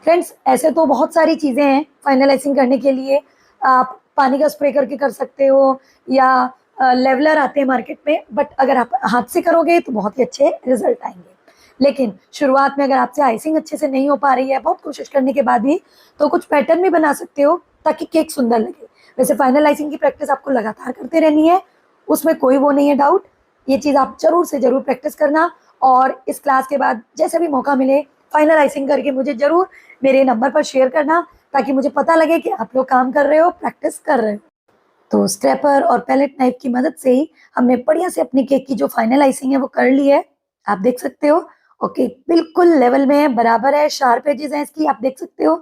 फ्रेंड्स, ऐसे तो बहुत सारी चीज़ें हैं फाइनल आइसिंग करने के लिए। आप पानी का स्प्रे करके कर सकते हो, या लेवलर आते हैं मार्केट में, बट अगर आप हाथ से करोगे तो बहुत ही अच्छे रिजल्ट आएंगे। लेकिन शुरुआत में अगर आपसे आइसिंग अच्छे से नहीं हो पा रही है, बहुत कोशिश करने के बाद भी, तो कुछ पैटर्न भी बना सकते हो ताकि केक सुंदर लगे। वैसे फाइनल आइसिंग की प्रैक्टिस आपको लगातार करते रहनी है, उसमें कोई वो नहीं है डाउट। ये चीज़ आप जरूर से जरूर प्रैक्टिस करना, और इस क्लास के बाद जैसे भी मौका मिले फाइनल आइसिंग करके मुझे जरूर मेरे नंबर पर शेयर करना, ताकि मुझे पता लगे कि आप लोग काम कर रहे हो, प्रैक्टिस कर रहे हो। तो स्क्रैपर और पैलेट नाइफ की मदद से ही हमने बढ़िया से अपनी केक की जो फाइनल आइसिंग है वो कर ली है। आप देख सकते हो, और केक बिल्कुल लेवल में है, बराबर है, शार्प एजेस हैं इसकी, आप देख सकते हो।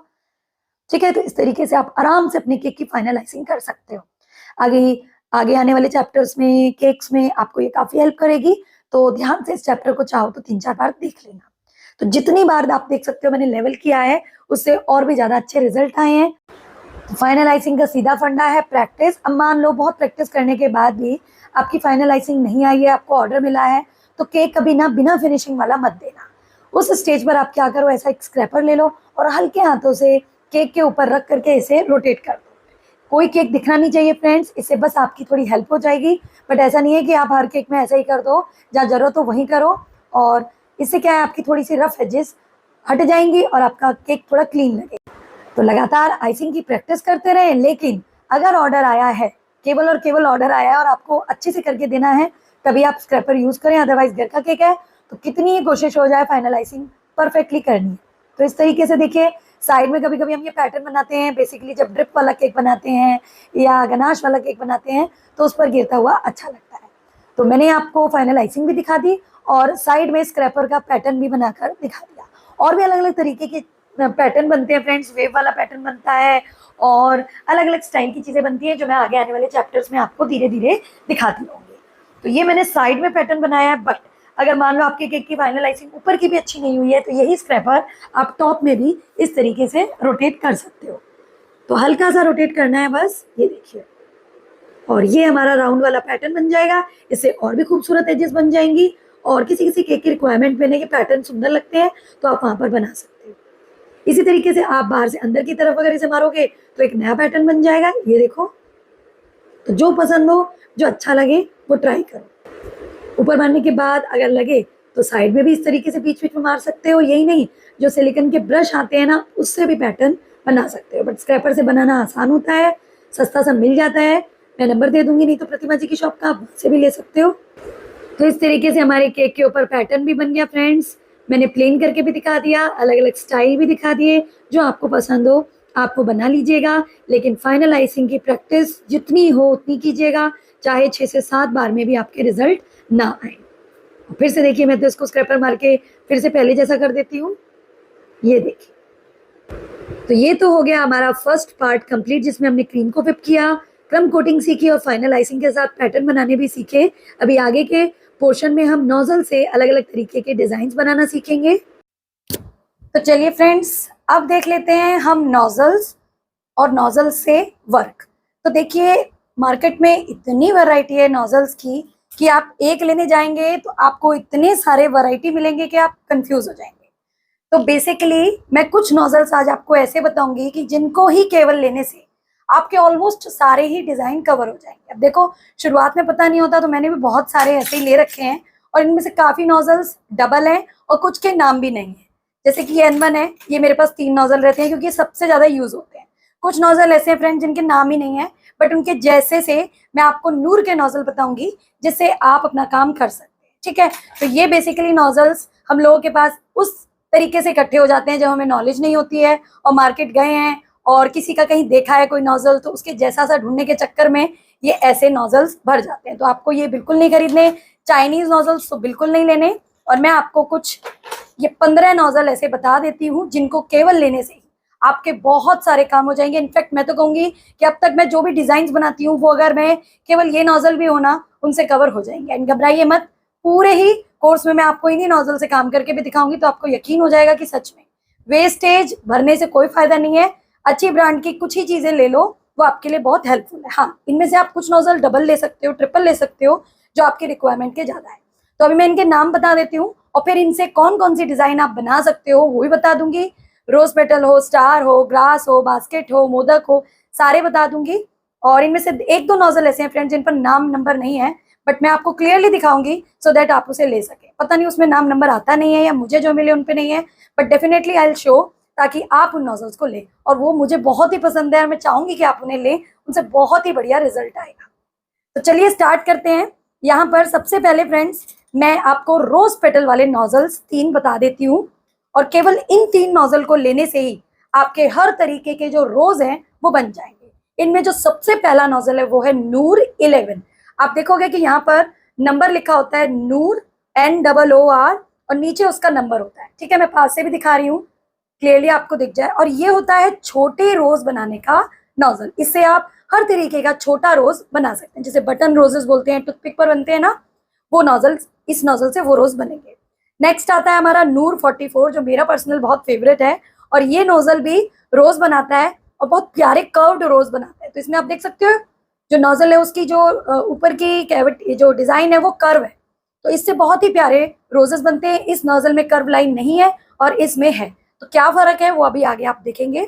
ठीक है, तो इस तरीके से आप आराम से अपनी केक की फाइनल आइसिंग कर सकते हो। आगे आने वाले चैप्टर्स में, केक्स में आपको ये काफी हेल्प करेगी। तो ध्यान से इस चैप्टर को चाहो तो 3-4 बार देख लेना। तो जितनी बार आप देख सकते हो मैंने लेवल किया है, उससे और भी ज्यादा अच्छे रिजल्ट आए हैं। फाइनल आइसिंग का सीधा फंडा है प्रैक्टिस। अब मान लो बहुत प्रैक्टिस करने के बाद भी आपकी फाइनल आइसिंग नहीं आई है, आपको ऑर्डर मिला है, तो केक कभी ना बिना फिनिशिंग वाला मत देना। उस स्टेज पर आप क्या करो, ऐसा एक स्क्रैपर ले लो और हल्के हाथों से केक के ऊपर रख करके इसे रोटेट कर दो। कोई केक दिखना नहीं चाहिए फ्रेंड्स, इससे बस आपकी थोड़ी हेल्प हो जाएगी। बट ऐसा नहीं है कि आप हर केक में ऐसा ही कर दो, जहाँ जरूरत हो वहीं करो। और इससे क्या है, आपकी थोड़ी सी रफ एजेस हट जाएंगी और आपका केक थोड़ा क्लीन लगेगा। तो लगातार आइसिंग की प्रैक्टिस करते रहें। लेकिन अगर ऑर्डर आया है, केवल और केवल ऑर्डर आया है और आपको अच्छे से करके देना है, तभी आप स्क्रैपर यूज करें। अदरवाइज घर का केक है तो कितनी ही कोशिश हो जाए, फाइनल आइसिंग परफेक्टली करनी है। तो इस तरीके से देखिए, साइड में कभी कभी हम ये पैटर्न बनाते हैं। बेसिकली जब ड्रिप वाला केक बनाते हैं या गनाश वाला केक बनाते हैं तो उस पर गिरता हुआ अच्छा लगता है। तो मैंने आपको फाइनल आइसिंग भी दिखा दी और साइड में स्क्रैपर का पैटर्न भी बनाकर दिखा दिया। और भी अलग अलग तरीके के पैटर्न बनते हैं फ्रेंड्स, वेव वाला पैटर्न बनता है और अलग अलग स्टाइल की चीज़ें बनती हैं, जो मैं आगे आने वाले चैप्टर्स में आपको धीरे धीरे दिखाती रहूँगी। तो ये मैंने साइड में पैटर्न बनाया है। बट अगर मान लो आपके केक की फाइनल आइसिंग ऊपर की भी अच्छी नहीं हुई है तो यही स्क्रैपर आप टॉप में भी इस तरीके से रोटेट कर सकते हो। तो हल्का सा रोटेट करना है बस, ये देखिए, और ये हमारा राउंड वाला पैटर्न बन जाएगा। इससे और भी खूबसूरत एजेस बन जाएंगी और किसी किसी केक की रिक्वायरमेंट में के पैटर्न सुंदर लगते हैं तो आप वहाँ पर बना सकते हो। इसी तरीके से आप बाहर से अंदर की तरफ अगर इसे मारोगे तो एक नया पैटर्न बन जाएगा। ये देखो, तो जो पसंद हो, जो अच्छा लगे वो ट्राई करो। ऊपर मारने के बाद अगर लगे तो साइड में भी इस तरीके से बीच बीच में मार सकते हो। यही नहीं, जो सिलिकॉन के ब्रश आते हैं ना, उससे भी पैटर्न बना सकते हो। बट स्क्रैपर से बनाना आसान होता है, सस्ता सा मिल जाता है। मैं नंबर दे दूंगी, नहीं तो प्रतिमा जी की शॉप का, आप वहाँ से भी ले सकते हो। तो इस तरीके से हमारे केक के ऊपर पैटर्न भी बन गया फ्रेंड्स। मैंने प्लेन करके भी दिखा दिया, अलग अलग स्टाइल भी दिखा दिए। जो आपको पसंद हो आप वो बना लीजिएगा। लेकिन फाइनल आइसिंग की प्रैक्टिस जितनी हो उतनी कीजिएगा, चाहे 6 से 7 बार में भी आपके रिजल्ट ना आए। फिर से देखिए, मैं तो इसको स्क्रैपर मार के फिर से पहले जैसा कर देती हूँ। ये देखिए, तो ये तो हो गया हमारा फर्स्ट पार्ट कंप्लीट, जिसमें हमने क्रीम को व्हिप किया, क्रम कोटिंग सीखी और फाइनल आइसिंग के साथ पैटर्न बनाने भी सीखे। अभी आगे के पोर्शन में हम नोजल से अलग अलग तरीके के डिजाइन बनाना सीखेंगे। तो चलिए फ्रेंड्स, अब देख लेते हैं हम नोजल्स और नोजल से वर्क। तो देखिए, मार्केट में इतनी वैरायटी है नोजल्स की कि आप एक लेने जाएंगे तो आपको इतने सारे वैरायटी मिलेंगे कि आप कंफ्यूज हो जाएंगे। तो बेसिकली मैं कुछ नोजल्स आज आपको ऐसे बताऊंगी कि जिनको ही केवल लेने से आपके ऑलमोस्ट सारे ही डिजाइन कवर हो जाएंगे। अब देखो, शुरुआत में पता नहीं होता तो मैंने भी बहुत सारे ऐसे ही ले रखे हैं और इनमें से काफी नोजल्स डबल हैं और कुछ के नाम भी नहीं है। जैसे कि ये N1 है, ये मेरे पास 3 नोजल रहते हैं क्योंकि ये सबसे ज्यादा यूज होते हैं। कुछ नोजल ऐसे हैं फ्रेंड जिनके नाम ही नहीं है, बट उनके जैसे से मैं आपको नूर के नोजल बताऊंगी जिससे आप अपना काम कर सकते हैं। ठीक है, तो ये बेसिकली नोजल्स हम लोगों के पास उस तरीके से इकट्ठे हो जाते हैं जब हमें नॉलेज नहीं होती है और मार्केट गए हैं और किसी का कहीं देखा है कोई नोजल तो उसके जैसा सा ढूंढने के चक्कर में ये ऐसे नोजल्स भर जाते हैं। तो आपको ये बिल्कुल नहीं खरीदने, चाइनीज नोजल्स तो बिल्कुल नहीं लेने। और मैं आपको कुछ ये 15 नोजल ऐसे बता देती हूँ जिनको केवल लेने से ही आपके बहुत सारे काम हो जाएंगे। इनफैक्ट मैं तो कहूंगी कि अब तक मैं जो भी डिजाइन बनाती हूँ वो अगर मैं केवल ये नोजल भी होना उनसे कवर हो जाएंगे। एंड घबराइए मत, पूरे ही कोर्स में मैं आपको इन्हीं नोजल से काम करके भी दिखाऊंगी तो आपको यकीन हो जाएगा कि सच में वेस्टेज भरने से कोई फायदा नहीं है। अच्छी ब्रांड की कुछ ही चीजें ले लो, वो आपके लिए बहुत हेल्पफुल है। हाँ, इनमें से आप कुछ नोजल डबल ले सकते हो, ट्रिपल ले सकते हो, जो आपकी रिक्वायरमेंट के ज्यादा है। तो अभी मैं इनके नाम बता देती हूँ और फिर इनसे कौन कौन सी डिजाइन आप बना सकते हो वो भी बता दूंगी। रोज पेटल हो, स्टार हो, ग्रास हो, बास्केट हो, मोदक हो, सारे बता दूंगी। और इनमें से 1-2 नोजल ऐसे हैं फ्रेंड जिन पर नाम नंबर नहीं है, बट मैं आपको क्लियरली दिखाऊंगी सो दैट आप उसे ले सके। पता नहीं उसमें नाम नंबर आता नहीं है या मुझे जो मिले उन पे नहीं है, but definitely I will show, ताकि आप उन नोजल्स को लें। और वो मुझे बहुत ही पसंद है और मैं चाहूंगी कि आप उन्हें लें, उनसे बहुत ही बढ़िया रिजल्ट आएगा। तो चलिए स्टार्ट करते हैं। यहाँ पर सबसे पहले फ्रेंड्स मैं आपको रोज पेटल वाले नोजल्स 3 बता देती हूँ और केवल इन 3 नोजल को लेने से ही आपके हर तरीके के जो रोज हैं वो बन जाएंगे। इनमें जो सबसे पहला नोजल है वो है नूर 11। आप देखोगे कि यहाँ पर नंबर लिखा होता है नूर NOOR और नीचे उसका नंबर होता है। ठीक है, मैं पास से भी दिखा रही हूँ, क्लियरली आपको दिख जाए। और ये होता है छोटे रोज बनाने का नोजल। इससे आप हर तरीके का छोटा रोज बना सकते हैं, जैसे बटन रोजेस बोलते हैं, टूथपिक पर बनते हैं ना, वो नोजल, इस नोजल से वो रोज बनेंगे। नेक्स्ट आता है हमारा नूर 44, जो मेरा पर्सनल बहुत फेवरेट है और ये नोजल भी रोज बनाता है और बहुत प्यारे कर्व्ड रोज बनाता है। तो इसमें आप देख सकते हो जो नोजल है उसकी जो ऊपर की कैविटी जो डिजाइन है वो कर्व है, तो इससे बहुत ही प्यारे रोजेस बनते हैं। इस नोजल में कर्व लाइन नहीं है और इसमें है, तो क्या फर्क है वो अभी आगे आप देखेंगे।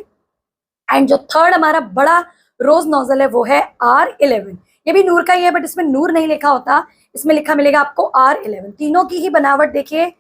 एंड जो थर्ड हमारा बड़ा रोज नोजल है वो है R11। ये भी नूर का ही है बट इसमें नूर नहीं लिखा होता, इसमें लिखा मिलेगा आपको R11। तीनों की ही बनावट देखिए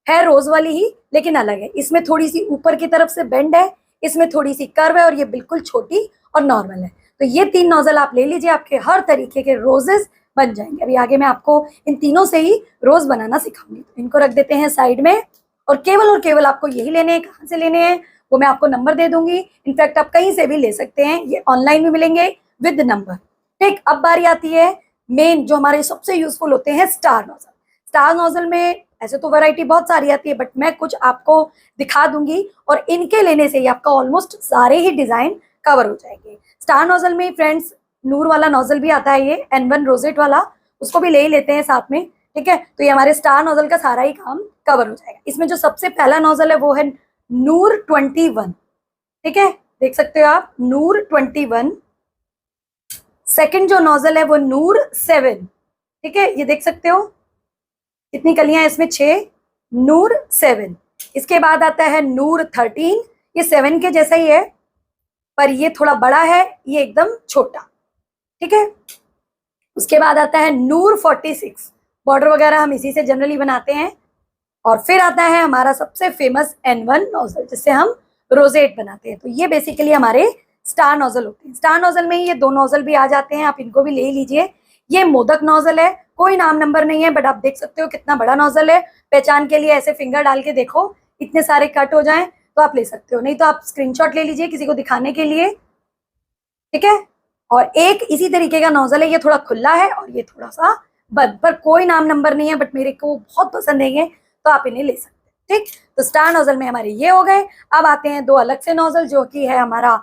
है रोज वाली ही लेकिन अलग है। इसमें थोड़ी सी ऊपर की तरफ से बेंड है, इसमें थोड़ी सी कर्व है और ये बिल्कुल छोटी और नॉर्मल है। तो ये 3 नोजल आप ले लीजिए, आपके हर तरीके के रोजेस बन जाएंगे। अभी आगे मैं आपको इन तीनों से ही रोज बनाना सिखाऊंगी। तो इनको रख देते हैं साइड में और केवल आपको यही लेने हैं। कहाँ से लेने हैं वो मैं आपको नंबर दे दूंगी, इनफैक्ट आप कहीं से भी ले सकते हैं, ये ऑनलाइन भी मिलेंगे विद नंबर। ठीक, अब बारी आती है मेन जो हमारे सबसे यूजफुल होते हैं स्टार नोजल। स्टार नोजल में ऐसे तो वैरायटी बहुत सारी आती है बट मैं कुछ आपको दिखा दूंगी और इनके लेने से ही आपका ऑलमोस्ट सारे ही डिजाइन कवर हो जाएंगे। स्टार नोजल में फ्रेंड्स नूर वाला नोजल भी आता है, ये N1 रोजेट वाला, उसको भी ले ही लेते हैं साथ में। ठीक है, तो ये हमारे स्टार नोजल का सारा ही काम कवर हो जाएगा। इसमें जो सबसे पहला नोजल है वो है नूर 21। ठीक है, देख सकते हो आप नूर 21। सेकंड जो नोजल है वो नूर 7। ठीक है, ये देख सकते हो कितनी कलियां इसमें, 6, नूर 7। इसके बाद आता है नूर 13, ये 7 के जैसा ही है पर ये थोड़ा बड़ा है, ये एकदम छोटा। ठीक है, उसके बाद आता है नूर 46, बॉर्डर वगैरह हम इसी से जनरली बनाते हैं। और फिर आता है हमारा सबसे फेमस N1 नोजल जिससे हम रोजेट बनाते हैं। तो ये बेसिकली हमारे स्टार नोजल होते हैं। स्टार नोजल में ही ये 2 नोजल भी आ जाते हैं, आप इनको भी ले लीजिए। ये मोदक नोजल है, कोई नाम नंबर नहीं है बट आप देख सकते हो कितना बड़ा नोजल है। पहचान के लिए ऐसे फिंगर डाल के देखो, इतने सारे कट हो जाएं तो आप ले सकते हो, नहीं तो आप स्क्रीनशॉट ले लीजिए किसी को दिखाने के लिए। ठीक है, और एक इसी तरीके का नोजल है, ये थोड़ा खुला है और ये थोड़ा सा बंद, पर कोई नाम नंबर नहीं है बट मेरे को बहुत पसंद है तो आप इन्हें ले सकते हैं। ठीक, तो स्टार नोजल में हमारे ये हो गए। अब आते हैं 2 अलग से नोजल जो कि है हमारा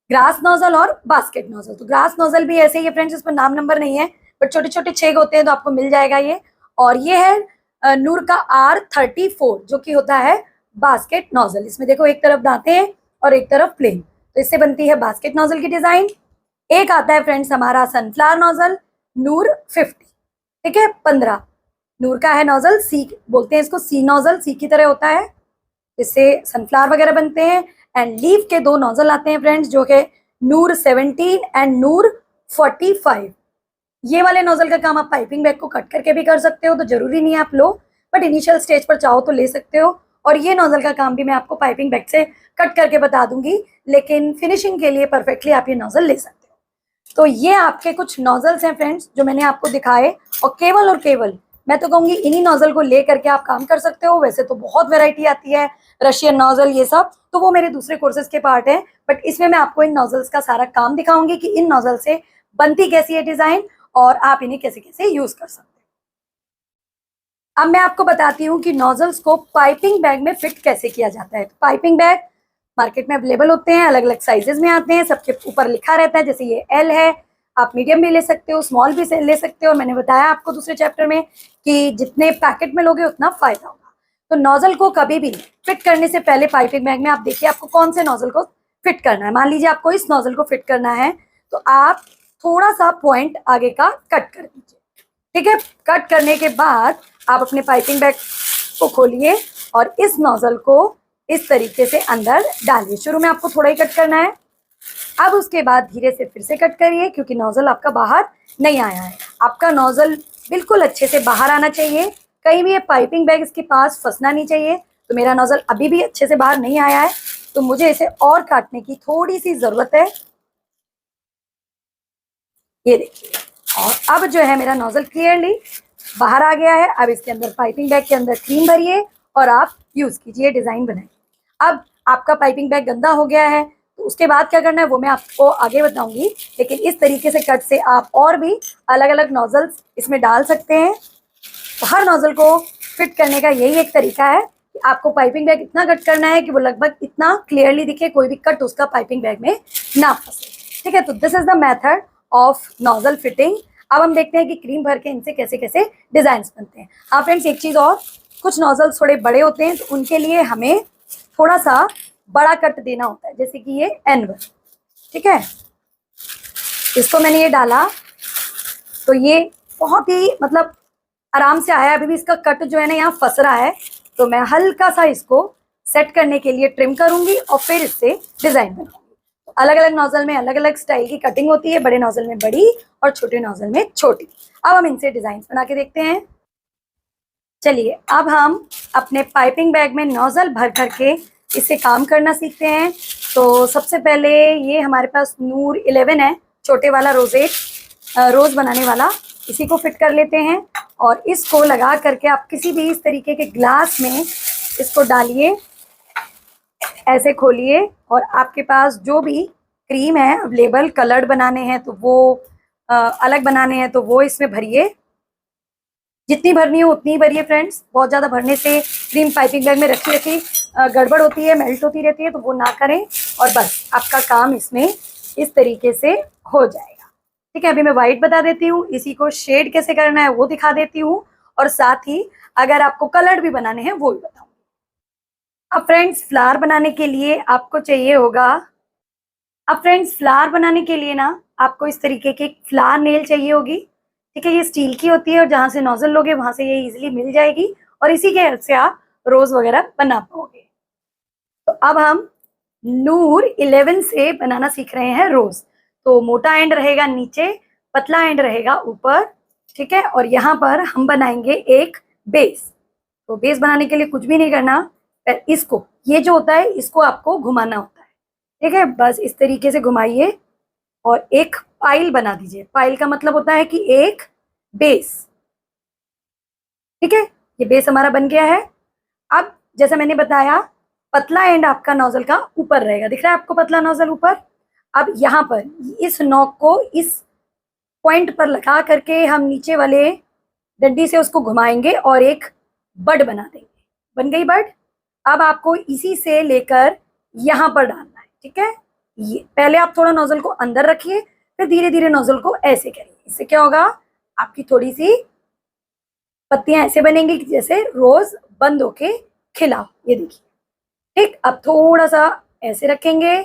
ग्रास नोजल और बास्केट नोजल। तो ग्रास नोजल भी ऐसे ही है फ्रेंड्स, इसमें नाम नंबर नहीं है बट छोटे छोटे छेद होते हैं तो आपको मिल जाएगा ये। और ये है नूर का R34 जो कि होता है बास्केट नोजल। इसमें देखो एक तरफ दांते हैं और एक तरफ प्लेन, तो इससे बनती है बास्केट नोजल की डिजाइन। एक आता है फ्रेंड्स हमारा सनफ्लावर नोजल नूर 50। ठीक है, 15 नूर का है नोजल, सी बोलते हैं इसको, सी नोजल, सी की तरह होता है, इससे सनफ्लावर वगैरह बनते हैं। एंड लीफ के 2 नोजल आते हैं फ्रेंड्स जो कि नूर 17 एंड नूर 45। ये वाले नोजल का काम आप पाइपिंग बैग को कट करके भी कर सकते हो, तो जरूरी नहीं है आप लो, बट इनिशियल स्टेज पर चाहो तो ले सकते हो। और ये नोजल का काम भी मैं आपको पाइपिंग बैग से कट करके बता दूंगी, लेकिन फिनिशिंग के लिए परफेक्टली आप ये नोजल ले सकते हो। तो ये आपके कुछ नोजल्स हैं फ्रेंड्स जो मैंने आपको दिखाए, और केवल मैं तो कहूंगी इन्हीं नोजल को ले करके आप काम कर सकते हो। वैसे तो बहुत वैरायटी आती है, रशियन नोजल ये सब, तो वो मेरे दूसरे कोर्सेज के पार्ट है, बट इसमें मैं आपको इन नोजल्स का सारा काम दिखाऊंगी कि इन नोजल से बनती कैसी है डिजाइन और आप इन्हें कैसे कैसे यूज कर सकते हैं। अब मैं आपको बताती हूँ कि नोजल्स को पाइपिंग बैग में फिट कैसे किया जाता है। तो पाइपिंग बैग मार्केट में अवेलेबल होते हैं, अलग अलग साइजेस में आते हैं, सबके ऊपर लिखा रहता है, जैसे ये L है, आप मीडियम भी ले सकते हो, स्मॉल भी ले सकते हो। और मैंने बताया आपको दूसरे चैप्टर में कि जितने पैकेट में लोगे उतना फायदा होगा। तो नोजल को कभी भी फिट करने से पहले पाइपिंग बैग में आप देखिए आपको कौन से नोजल को फिट करना है। मान लीजिए आपको इस नोजल को फिट करना है तो आप थोड़ा सा पॉइंट आगे का कट कर दीजिए। ठीक है, कट करने के बाद आप अपने पाइपिंग बैग को खोलिए और इस नोजल को इस तरीके से अंदर डालिए। शुरू में आपको थोड़ा ही कट करना है, अब उसके बाद धीरे से फिर से कट करिए, क्योंकि नोजल आपका बाहर नहीं आया है। आपका नोजल बिल्कुल अच्छे से बाहर आना चाहिए, कहीं भी ये पाइपिंग बैग इसके पास फंसना नहीं चाहिए। तो मेरा नोजल अभी भी अच्छे से बाहर नहीं आया है, तो मुझे इसे और काटने की थोड़ी सी जरूरत है। ये देखिए, और अब जो है मेरा नोजल क्लियरली बाहर आ गया है। अब इसके अंदर पाइपिंग बैग के अंदर क्रीम भरिए और आप यूज कीजिए, डिजाइन बनाइए। अब आपका पाइपिंग बैग गंदा हो गया है तो उसके बाद क्या करना है वो मैं आपको आगे बताऊंगी, लेकिन इस तरीके से कट से आप और भी अलग अलग नोजल्स इसमें डाल सकते हैं। तो हर नोजल को फिट करने का यही एक तरीका है कि आपको पाइपिंग बैग इतना कट करना है कि वो लगभग इतना क्लियरली दिखे, कोई भी कट उसका पाइपिंग बैग में ना फंसे। ठीक है, तो this is the method of nozzle fitting. अब हम देखते हैं कि क्रीम भर के इनसे कैसे कैसे डिजाइन बनते हैं। हाँ फ्रेंड्स, एक चीज और, कुछ नोजल्स थोड़े बड़े होते हैं तो उनके लिए हमें थोड़ा सा बड़ा कट देना होता है, जैसे कि ये N1। ठीक है, इसको मैंने ये डाला तो ये बहुत ही मतलब आराम से आया। अभी भी इसका कट जो है ना यहाँ फंस रहा है, तो मैं हल्का सा इसको सेट करने के लिए ट्रिम करूंगी और फिर इससे डिजाइन बनाऊंगी। अलग अलग नोजल में अलग अलग स्टाइल की कटिंग होती है, बड़े नोजल में बड़ी और छोटे नोजल में छोटी। अब हम इनसे डिजाइन बना के देखते हैं। चलिए अब हम अपने पाइपिंग बैग में नोजल भर करके इससे काम करना सीखते हैं। तो सबसे पहले ये हमारे पास नूर 11 है, छोटे वाला रोजेट रोज बनाने वाला, इसी को फिट कर लेते हैं और इसको लगा करके आप किसी भी इस तरीके के ग्लास में इसको डालिए, ऐसे खोलिए और आपके पास जो भी क्रीम है अवेलेबल, कलर्ड बनाने हैं तो वो अलग बनाने हैं तो वो इसमें भरिए, जितनी भरनी हो उतनी भरिए फ्रेंड्स। बहुत ज़्यादा भरने से क्रीम पाइपिंग बैग में रखी रखी गड़बड़ होती है, मेल्ट होती रहती है, तो वो ना करें और बस आपका काम इसमें इस तरीके से हो जाएगा। ठीक है, अभी मैं वाइट बता देती हूँ, इसी को शेड कैसे करना है वो दिखा देती हूँ और साथ ही अगर आपको कलर्ड भी बनाने हैं वो भी बताऊँगी। अब फ्रेंड्स फ्लावर बनाने के लिए आपको चाहिए होगा, अब फ्रेंड्स फ्लावर बनाने के लिए ना आपको इस तरीके की फ्लावर नेल चाहिए होगी। ठीक है, ये स्टील की होती है और जहाँ से नोजल लोगे वहां से ये इजीली मिल जाएगी और इसी के हेल्प से आप रोज वगैरह बना पाओगे। तो अब हम नूर 11 से बनाना सीख रहे हैं रोज। तो मोटा एंड रहेगा नीचे, पतला एंड रहेगा ऊपर। ठीक है, और यहाँ पर हम बनाएंगे एक बेस। तो बेस बनाने के लिए कुछ भी नहीं करना, पर इसको, ये जो होता है इसको आपको घुमाना होता है। ठीक है, बस इस तरीके से घुमाइए और एक पाइल बना दीजिए। पाइल का मतलब होता है कि एक बेस। ठीक है, ये बेस हमारा बन गया है। अब जैसा मैंने बताया पतला एंड आपका नोजल का ऊपर रहेगा, दिख रहा है आपको पतला नोजल ऊपर। अब यहाँ पर इस नोक को इस पॉइंट पर लगा करके हम नीचे वाले डंडी से उसको घुमाएंगे और एक बड बना देंगे। बन गई बड। अब आपको इसी से लेकर यहाँ पर डालना है। ठीक है, ये पहले आप थोड़ा नोजल को अंदर रखिए, फिर धीरे धीरे नोजल को ऐसे करिए। इससे क्या होगा, आपकी थोड़ी सी पत्तियां ऐसे बनेंगी जैसे रोज बंद होके खिला। ये देखिए। ठीक, अब थोड़ा सा ऐसे रखेंगे,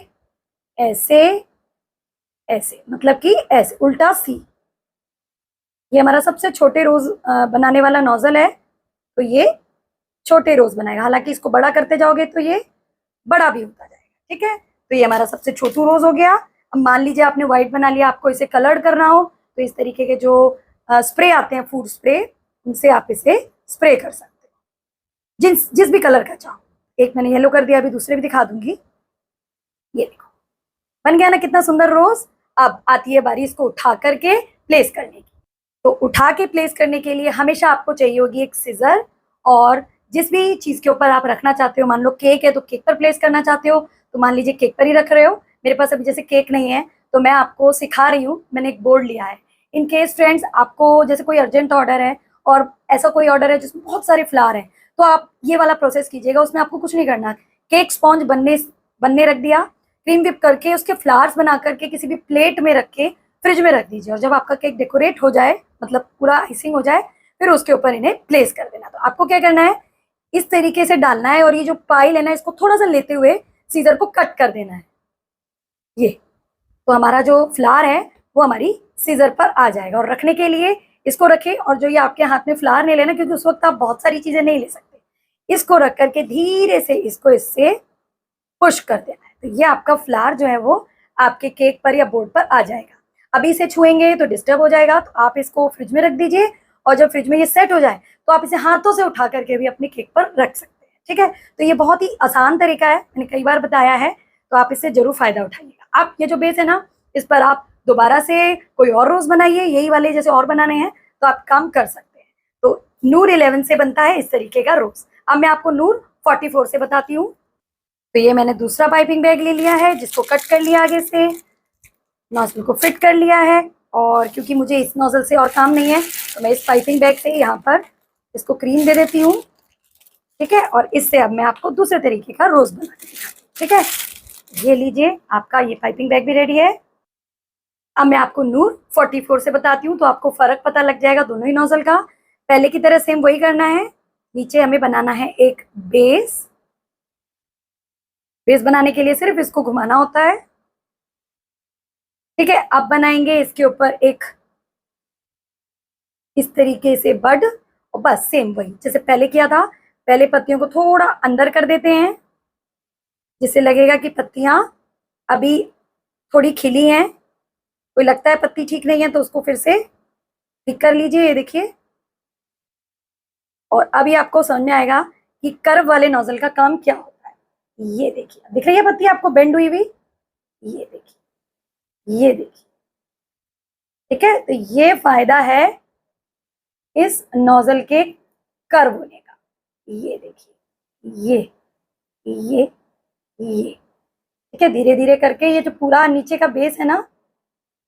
ऐसे ऐसे, मतलब कि ऐसे उल्टा सी। ये हमारा सबसे छोटे रोज बनाने वाला नोजल है, तो ये छोटे रोज बनाएगा। हालांकि इसको बड़ा करते जाओगे तो ये बड़ा भी होता जाएगा। ठीक है, तो ये हमारा सबसे छोटू रोज हो गया। अब मान लीजिए आपने व्हाइट बना लिया, आपको इसे कलर्ड करना हो तो इस तरीके के जो स्प्रे आते हैं, फूड स्प्रे, उनसे आप इसे स्प्रे कर सकते हो जिस भी कलर का चाहो। एक मैंने येलो कर दिया, अभी दूसरे भी दिखा दूंगी। ये देखो बन गया ना कितना सुंदर रोज। अब आती है बारी इसको उठा करके प्लेस करने की। तो उठा के प्लेस करने के लिए हमेशा आपको चाहिए होगी एक सीजर, और जिस भी चीज के ऊपर आप रखना चाहते हो, मान लो केक है तो केक पर प्लेस करना चाहते हो तो मान लीजिए केक पर ही रख रहे हो। मेरे पास अभी जैसे केक नहीं है तो मैं आपको सिखा रही हूँ, मैंने एक बोर्ड लिया है। इन केस फ्रेंड्स आपको जैसे कोई अर्जेंट ऑर्डर है और ऐसा कोई ऑर्डर है जिसमें बहुत सारे फ्लावर हैं, तो आप ये वाला प्रोसेस कीजिएगा। उसमें आपको कुछ नहीं करना, केक स्पॉन्ज बनने रख दिया, क्रीम विप करके उसके फ्लावर्स बना करके किसी भी प्लेट में रख के फ्रिज में रख दीजिए, और जब आपका केक डेकोरेट हो जाए, मतलब पूरा आइसिंग हो जाए, फिर उसके ऊपर इन्हें प्लेस कर देना। तो आपको क्या करना है, इस तरीके से डालना है और ये जो पाइल है ना, इसको थोड़ा सा लेते हुए सीजर को कट कर देना है। ये तो हमारा जो फ्लावर है वो हमारी सीजर पर आ जाएगा। और रखने के लिए इसको रखें, और जो ये आपके हाथ में फ्लावर नहीं लेना, क्योंकि उस वक्त आप बहुत सारी चीजें नहीं ले सकते। इसको रख करके धीरे से इसको इससे पुश कर देना है, तो ये आपका फ्लावर जो है वो आपके केक पर या बोर्ड पर आ जाएगा। अभी इसे छुएंगे तो डिस्टर्ब हो जाएगा, तो आप इसको फ्रिज में रख दीजिए, और जब फ्रिज में ये सेट हो जाए तो आप इसे हाथों से उठा करके भी अपने केक पर रख सकते हैं। ठीक है, तो ये बहुत ही आसान तरीका है, मैंने कई बार बताया है, तो आप इससे जरूर फायदा उठाइएगा। आप ये जो बेस है ना, इस पर आप दोबारा से कोई और रोज बनाइए, यही वाले जैसे और बनाने हैं तो आप काम कर सकते हैं। तो नूर 11 से बनता है इस तरीके का रोज। अब मैं आपको नूर 44 से बताती हूँ। तो ये मैंने दूसरा पाइपिंग बैग ले लिया है, जिसको कट कर लिया आगे से, नोजल को फिट कर लिया है, और क्योंकि मुझे इस नोजल से और काम नहीं है तो मैं इस पाइपिंग बैग से यहाँ पर इसको क्रीम दे देती हूँ। ठीक है, और इससे अब मैं आपको दूसरे तरीके का रोज बना के दिखाती हूँ। ठीक है, ये लीजिए, आपका ये पाइपिंग बैग भी रेडी है। अब मैं आपको नूर 44 से बताती हूँ, तो आपको फर्क पता लग जाएगा दोनों ही नोजल का। पहले की तरह सेम वही करना है, नीचे हमें बनाना है एक बेस। बेस बनाने के लिए सिर्फ इसको घुमाना होता है। ठीक है, अब बनाएंगे इसके ऊपर एक इस तरीके से बड, और बस सेम वही जैसे पहले किया था। पहले पत्तियों को थोड़ा अंदर कर देते हैं, जिससे लगेगा कि पत्तियां अभी थोड़ी खिली हैं, कोई लगता है पत्ती ठीक नहीं है तो उसको फिर से ठीक कर लीजिए, ये देखिए। और अभी आपको समझ में आएगा कि कर्व वाले नोजल का काम क्या होता है। ये देखिए, दिख रही है पत्ती आपको बेंड हुई हुई? ये देखिए, ये देखिए, ठीक है। तो ये फायदा है इस नोजल के कर्व होने का। ये देखिए, ये ये ठीक है। धीरे धीरे करके ये जो पूरा नीचे का बेस है ना,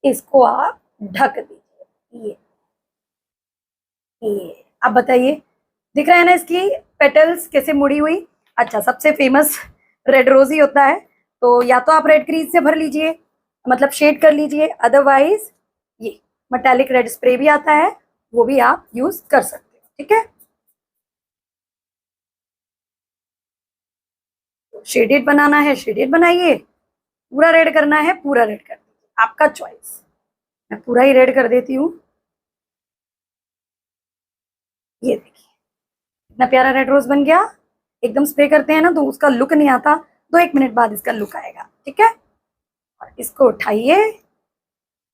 इसको आप ढक दीजिए। ये अब बताइए, दिख रहा है ना इसकी पेटल्स कैसे मुड़ी हुई? अच्छा, सबसे फेमस रेड रोज ही होता है, तो या तो आप रेड क्रीज से भर लीजिए, मतलब शेड कर लीजिए, अदरवाइज ये मेटालिक रेड स्प्रे भी आता है, वो भी आप यूज कर सकते हो, ठीक है। शेडेड बनाना है शेडेड बनाइए, पूरा रेड करना है पूरा रेड कर दीजिए, आपका चॉइस। मैं पूरा ही रेड कर देती हूँ। ये देखिए, इतना प्यारा रेड रोज बन गया। एकदम स्प्रे करते हैं ना तो उसका लुक नहीं आता, 1 मिनट बाद इसका लुक आएगा, ठीक है। और इसको उठाइए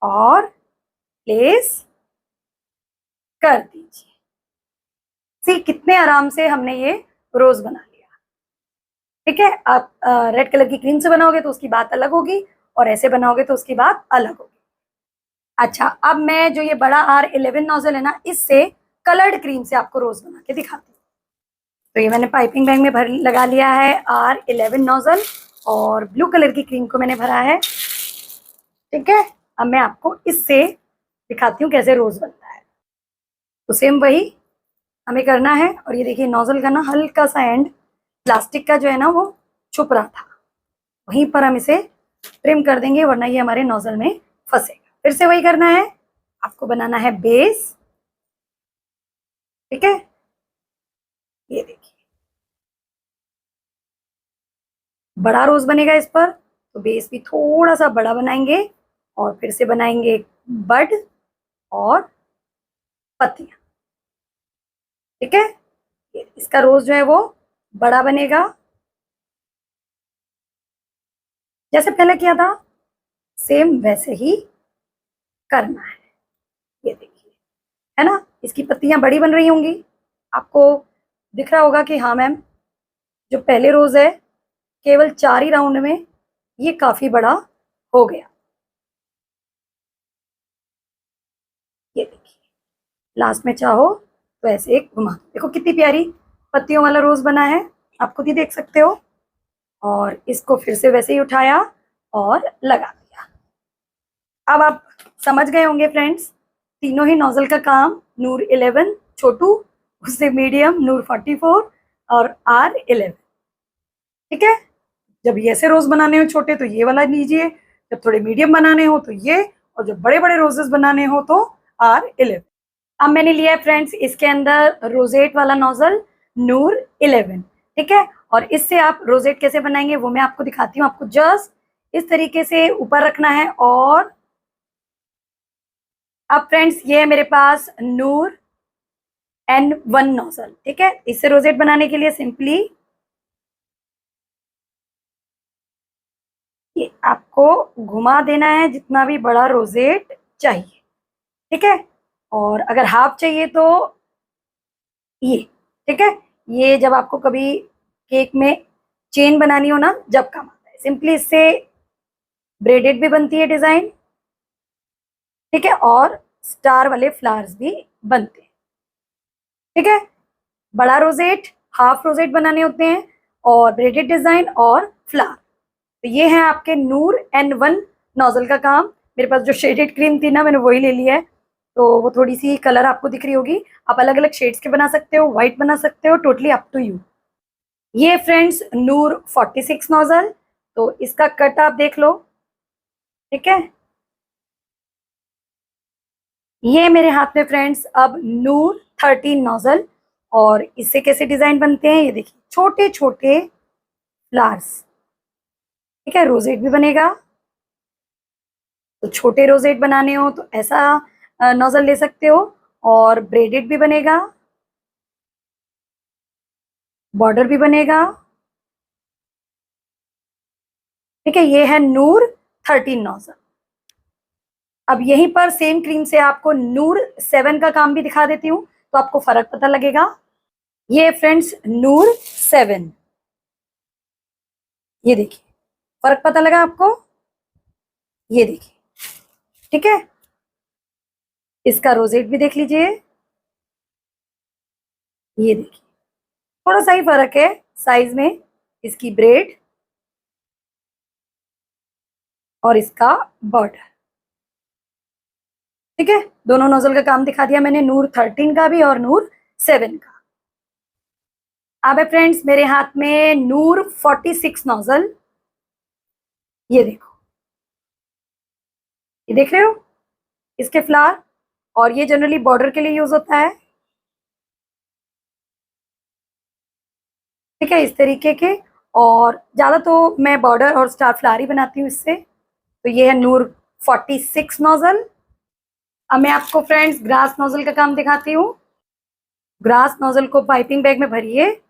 और प्लेस कर दीजिए। सी कितने आराम से हमने ये रोज बना लिया, ठीक है। आप रेड कलर की क्रीम से बनाओगे तो उसकी बात अलग होगी, और ऐसे बनाओगे तो उसकी बात अलग होगी। अच्छा, अब मैं जो ये बड़ा R11 नोजल है ना, इससे कलर्ड क्रीम से आपको रोज बना के दिखाती हूँ। तो ये मैंने पाइपिंग बैग में भर लगा लिया है R11 नोजल, और ब्लू कलर की क्रीम को मैंने भरा है, ठीक है। अब मैं आपको इससे दिखाती हूँ कैसे रोज बनता है। तो सेम वही हमें करना है। और ये देखिए, नोजल का ना हल्का सा एंड प्लास्टिक का जो है ना वो छुप रहा था, वहीं पर हम इसे ट्रिम कर देंगे, वरना ये हमारे नोजल में फंसेगा। फिर से वही करना है, आपको बनाना है बेस, ठीक है। ये देखिए, बड़ा रोज बनेगा इस पर, तो बेस भी थोड़ा सा बड़ा बनाएंगे, और फिर से बनाएंगे बड और पत्तियां, ठीक है। इसका रोज जो है वो बड़ा बनेगा, जैसे पहले किया था सेम वैसे ही करना है। ये देखिए, है ना, इसकी पत्तियां बड़ी बन रही होंगी, आपको दिख रहा होगा कि हाँ मैम, जो पहले रोज है केवल 4 ही राउंड में ये काफी बड़ा हो गया। ये देखिए, लास्ट में चाहो तो ऐसे एक घुमा, देखो कितनी प्यारी पत्तियों वाला रोज बना है, आप खुद ही देख सकते हो। और इसको फिर से वैसे ही उठाया और लगा दिया। अब आप समझ गए होंगे फ्रेंड्स, तीनों ही नोजल का काम, नूर 11 छोटू, उससे मीडियम नूर 44 और R11, ठीक है। जब ऐसे रोज बनाने हो छोटे तो ये वाला लीजिए, जब थोड़े मीडियम बनाने हो तो ये, और जब बड़े बड़े रोजेस बनाने हो तो R11। अब मैंने लिया है फ्रेंड्स इसके अंदर रोजेट वाला नोजल नूर 11, ठीक है। और इससे आप रोजेट कैसे बनाएंगे वो मैं आपको दिखाती हूँ। आपको जस्ट इस तरीके से ऊपर रखना है। और अब फ्रेंड्स ये है मेरे पास नूर N1 नोजल, ठीक है। इससे रोजेट बनाने के लिए सिंपली ये आपको घुमा देना है जितना भी बड़ा रोजेट चाहिए, ठीक है। और अगर हाफ चाहिए तो ये, ठीक है। ये जब आपको कभी केक में चेन बनानी हो ना, जब काम आता है। सिंपली इससे ब्रेडेड भी बनती है डिजाइन, ठीक है, और स्टार वाले फ्लावर्स भी बनते हैं, ठीक है। बड़ा रोजेट, हाफ रोजेट बनाने होते हैं, और ब्रेडेड डिजाइन और फ्लावर। तो ये है आपके नूर N1 नोजल का काम। मेरे पास जो शेडेड क्रीम थी ना, मैंने वही ले लिया है, तो वो थोड़ी सी कलर आपको दिख रही होगी। आप अलग अलग शेड्स के बना सकते हो, व्हाइट बना सकते हो, टोटली अप टू यू। ये फ्रेंड्स नूर 46 नोजल, तो इसका कट आप देख लो, ठीक है। ये मेरे हाथ में फ्रेंड्स अब नूर 13 नोजल, और इससे कैसे डिजाइन बनते हैं ये देखिए, छोटे छोटे फ्लावर्स, ठीक है। रोजेट भी बनेगा, तो छोटे रोजेट बनाने हो तो ऐसा नोजल ले सकते हो, और ब्रेडेड भी बनेगा, बॉर्डर भी बनेगा, ठीक है। ये है नूर 13 नोजल। अब यहीं पर सेम क्रीम से आपको नूर 7 का काम भी दिखा देती हूँ, तो आपको फर्क पता लगेगा। ये फ्रेंड्स नूर 7, ये देखिए, फर्क पता लगा आपको? ये देखिए, ठीक है। इसका रोजेट भी देख लीजिए, ये देखिए, थोड़ा सा ही फर्क है साइज में। इसकी ब्रेड और इसका बॉर्डर, ठीक है। दोनों नोजल का काम दिखा दिया मैंने, नूर 13 का भी और नूर 7 का। अब है फ्रेंड्स मेरे हाथ में नूर 46 नोजल, ये देखो, ये देख रहे हो इसके फ्लावर, और ये जनरली बॉर्डर के लिए यूज होता है, ठीक है, इस तरीके के। और ज्यादा तो मैं बॉर्डर और स्टार फ्लावर ही बनाती हूँ इससे। तो ये है नूर 46 नोजल। अब मैं आपको फ्रेंड्स ग्रास नोजल का काम दिखाती हूँ। ग्रास नोजल को पाइपिंग बैग में भरिए,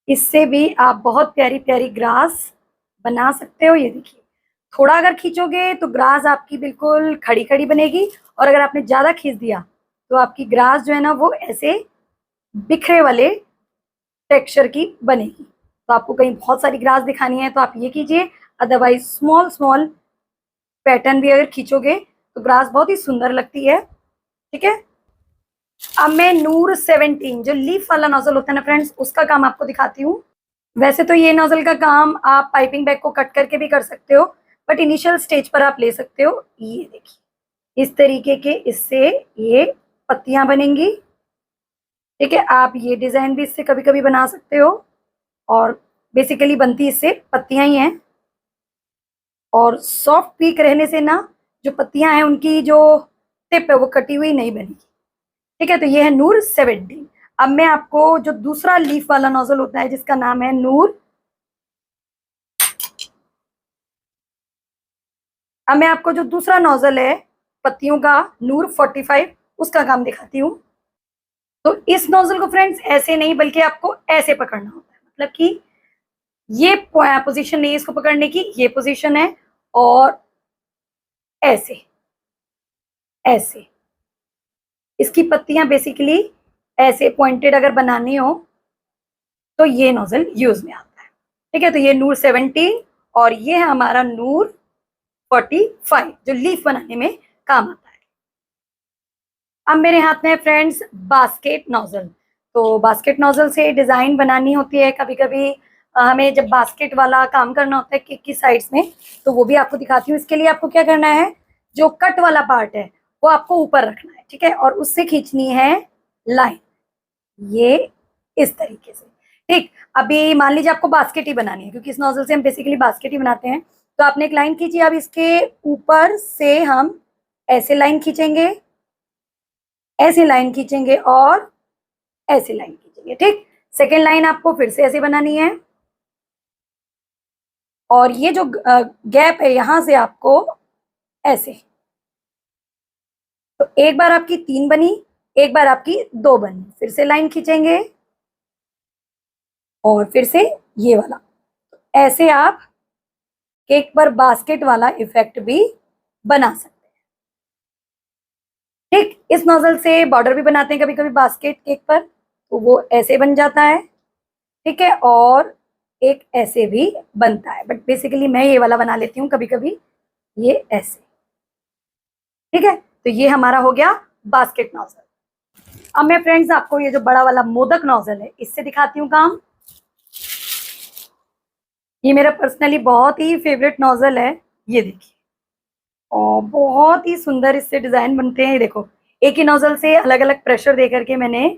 इससे भी आप बहुत प्यारी प्यारी ग्रास बना सकते हो। ये देखिए, थोड़ा अगर खींचोगे तो ग्रास आपकी बिल्कुल खड़ी खड़ी बनेगी, और अगर आपने ज्यादा खींच दिया तो आपकी ग्रास जो है ना वो ऐसे बिखरे वाले टेक्सचर की बनेगी। तो आपको कहीं बहुत सारी ग्रास दिखानी है तो आप ये कीजिए, अदरवाइज स्मॉल स्मॉल पैटर्न भी अगर खींचोगे तो ग्रास बहुत ही सुंदर लगती है, ठीक है। अब मैं नूर 17 जो लीफ वाला नोजल होता है ना फ्रेंड्स, उसका काम आपको दिखाती हूँ। वैसे तो ये नोजल का काम आप पाइपिंग बैग को कट करके भी कर सकते हो, बट इनिशियल स्टेज पर आप ले सकते हो। ये देखिए, इस तरीके के इससे ये पत्तियां बनेंगी, ठीक है। आप ये डिजाइन भी इससे कभी कभी बना सकते हो, और बेसिकली बनती इससे पत्तियां ही हैं। और सॉफ्ट पीक रहने से ना जो पत्तियां हैं उनकी जो टिप है वो कटी हुई नहीं बनेगी, ठीक है। तो ये है नूर 17। अब मैं आपको जो दूसरा लीफ वाला नोजल होता है जिसका नाम है नूर, अब मैं आपको जो दूसरा नोजल है पत्तियों का, नूर 45, उसका काम दिखाती हूँ। तो इस नोजल को फ्रेंड्स ऐसे नहीं बल्कि आपको ऐसे पकड़ना होता है, मतलब कि ये पोजीशन नहीं है इसको पकड़ने की, ये पोजीशन है, और ऐसे ऐसे इसकी पत्तियां बेसिकली ऐसे पॉइंटेड अगर बनानी हो तो ये नोजल यूज में आता है, ठीक है। तो ये नूर 17 और ये है हमारा नूर 45 जो लीफ बनाने में काम आता है। अब मेरे हाथ में फ्रेंड्स बास्केट नोजल। तो बास्केट नोजल से डिजाइन बनानी होती है, कभी कभी हमें जब बास्केट वाला काम करना होता है केक की साइड्स में, तो वो भी आपको दिखाती हूँ। इसके लिए आपको क्या करना है, जो कट वाला पार्ट है वो आपको ऊपर रखना है, ठीक है, और उससे खींचनी है लाइन, ये इस तरीके से, ठीक। अभी मान लीजिए आपको बास्केट ही बनानी है, क्योंकि इस नोजल से हम बेसिकली बास्केट ही बनाते हैं। तो आपने एक लाइन खींची, अब इसके ऊपर से हम ऐसे लाइन खींचेंगे, ऐसे लाइन खींचेंगे और ऐसे लाइन खींचेंगे, ठीक। सेकेंड लाइन आपको फिर से ऐसे बनानी है, और ये जो गैप है यहां से आपको ऐसे, तो एक बार आपकी 3 बनी, एक बार आपकी 2 बनी, फिर से लाइन खींचेंगे और फिर से ये वाला। ऐसे आप केक पर बास्केट वाला इफेक्ट भी बना सकते हैं, ठीक। इस नोजल से बॉर्डर भी बनाते हैं कभी कभी बास्केट केक पर, तो वो ऐसे बन जाता है, ठीक है, और एक ऐसे भी बनता है, बट बेसिकली मैं ये वाला बना लेती हूँ कभी कभी, ये ऐसे, ठीक है। तो ये हमारा हो गया बास्केट नोजल। अब मैं फ्रेंड्स आपको ये जो बड़ा वाला मोदक नोजल है इससे दिखाती हूँ काम। ये मेरा पर्सनली बहुत ही फेवरेट नोजल है, ये देखिए, और बहुत ही सुंदर इससे डिजाइन बनते हैं। ये देखो, एक ही नोजल से अलग अलग प्रेशर दे करके मैंने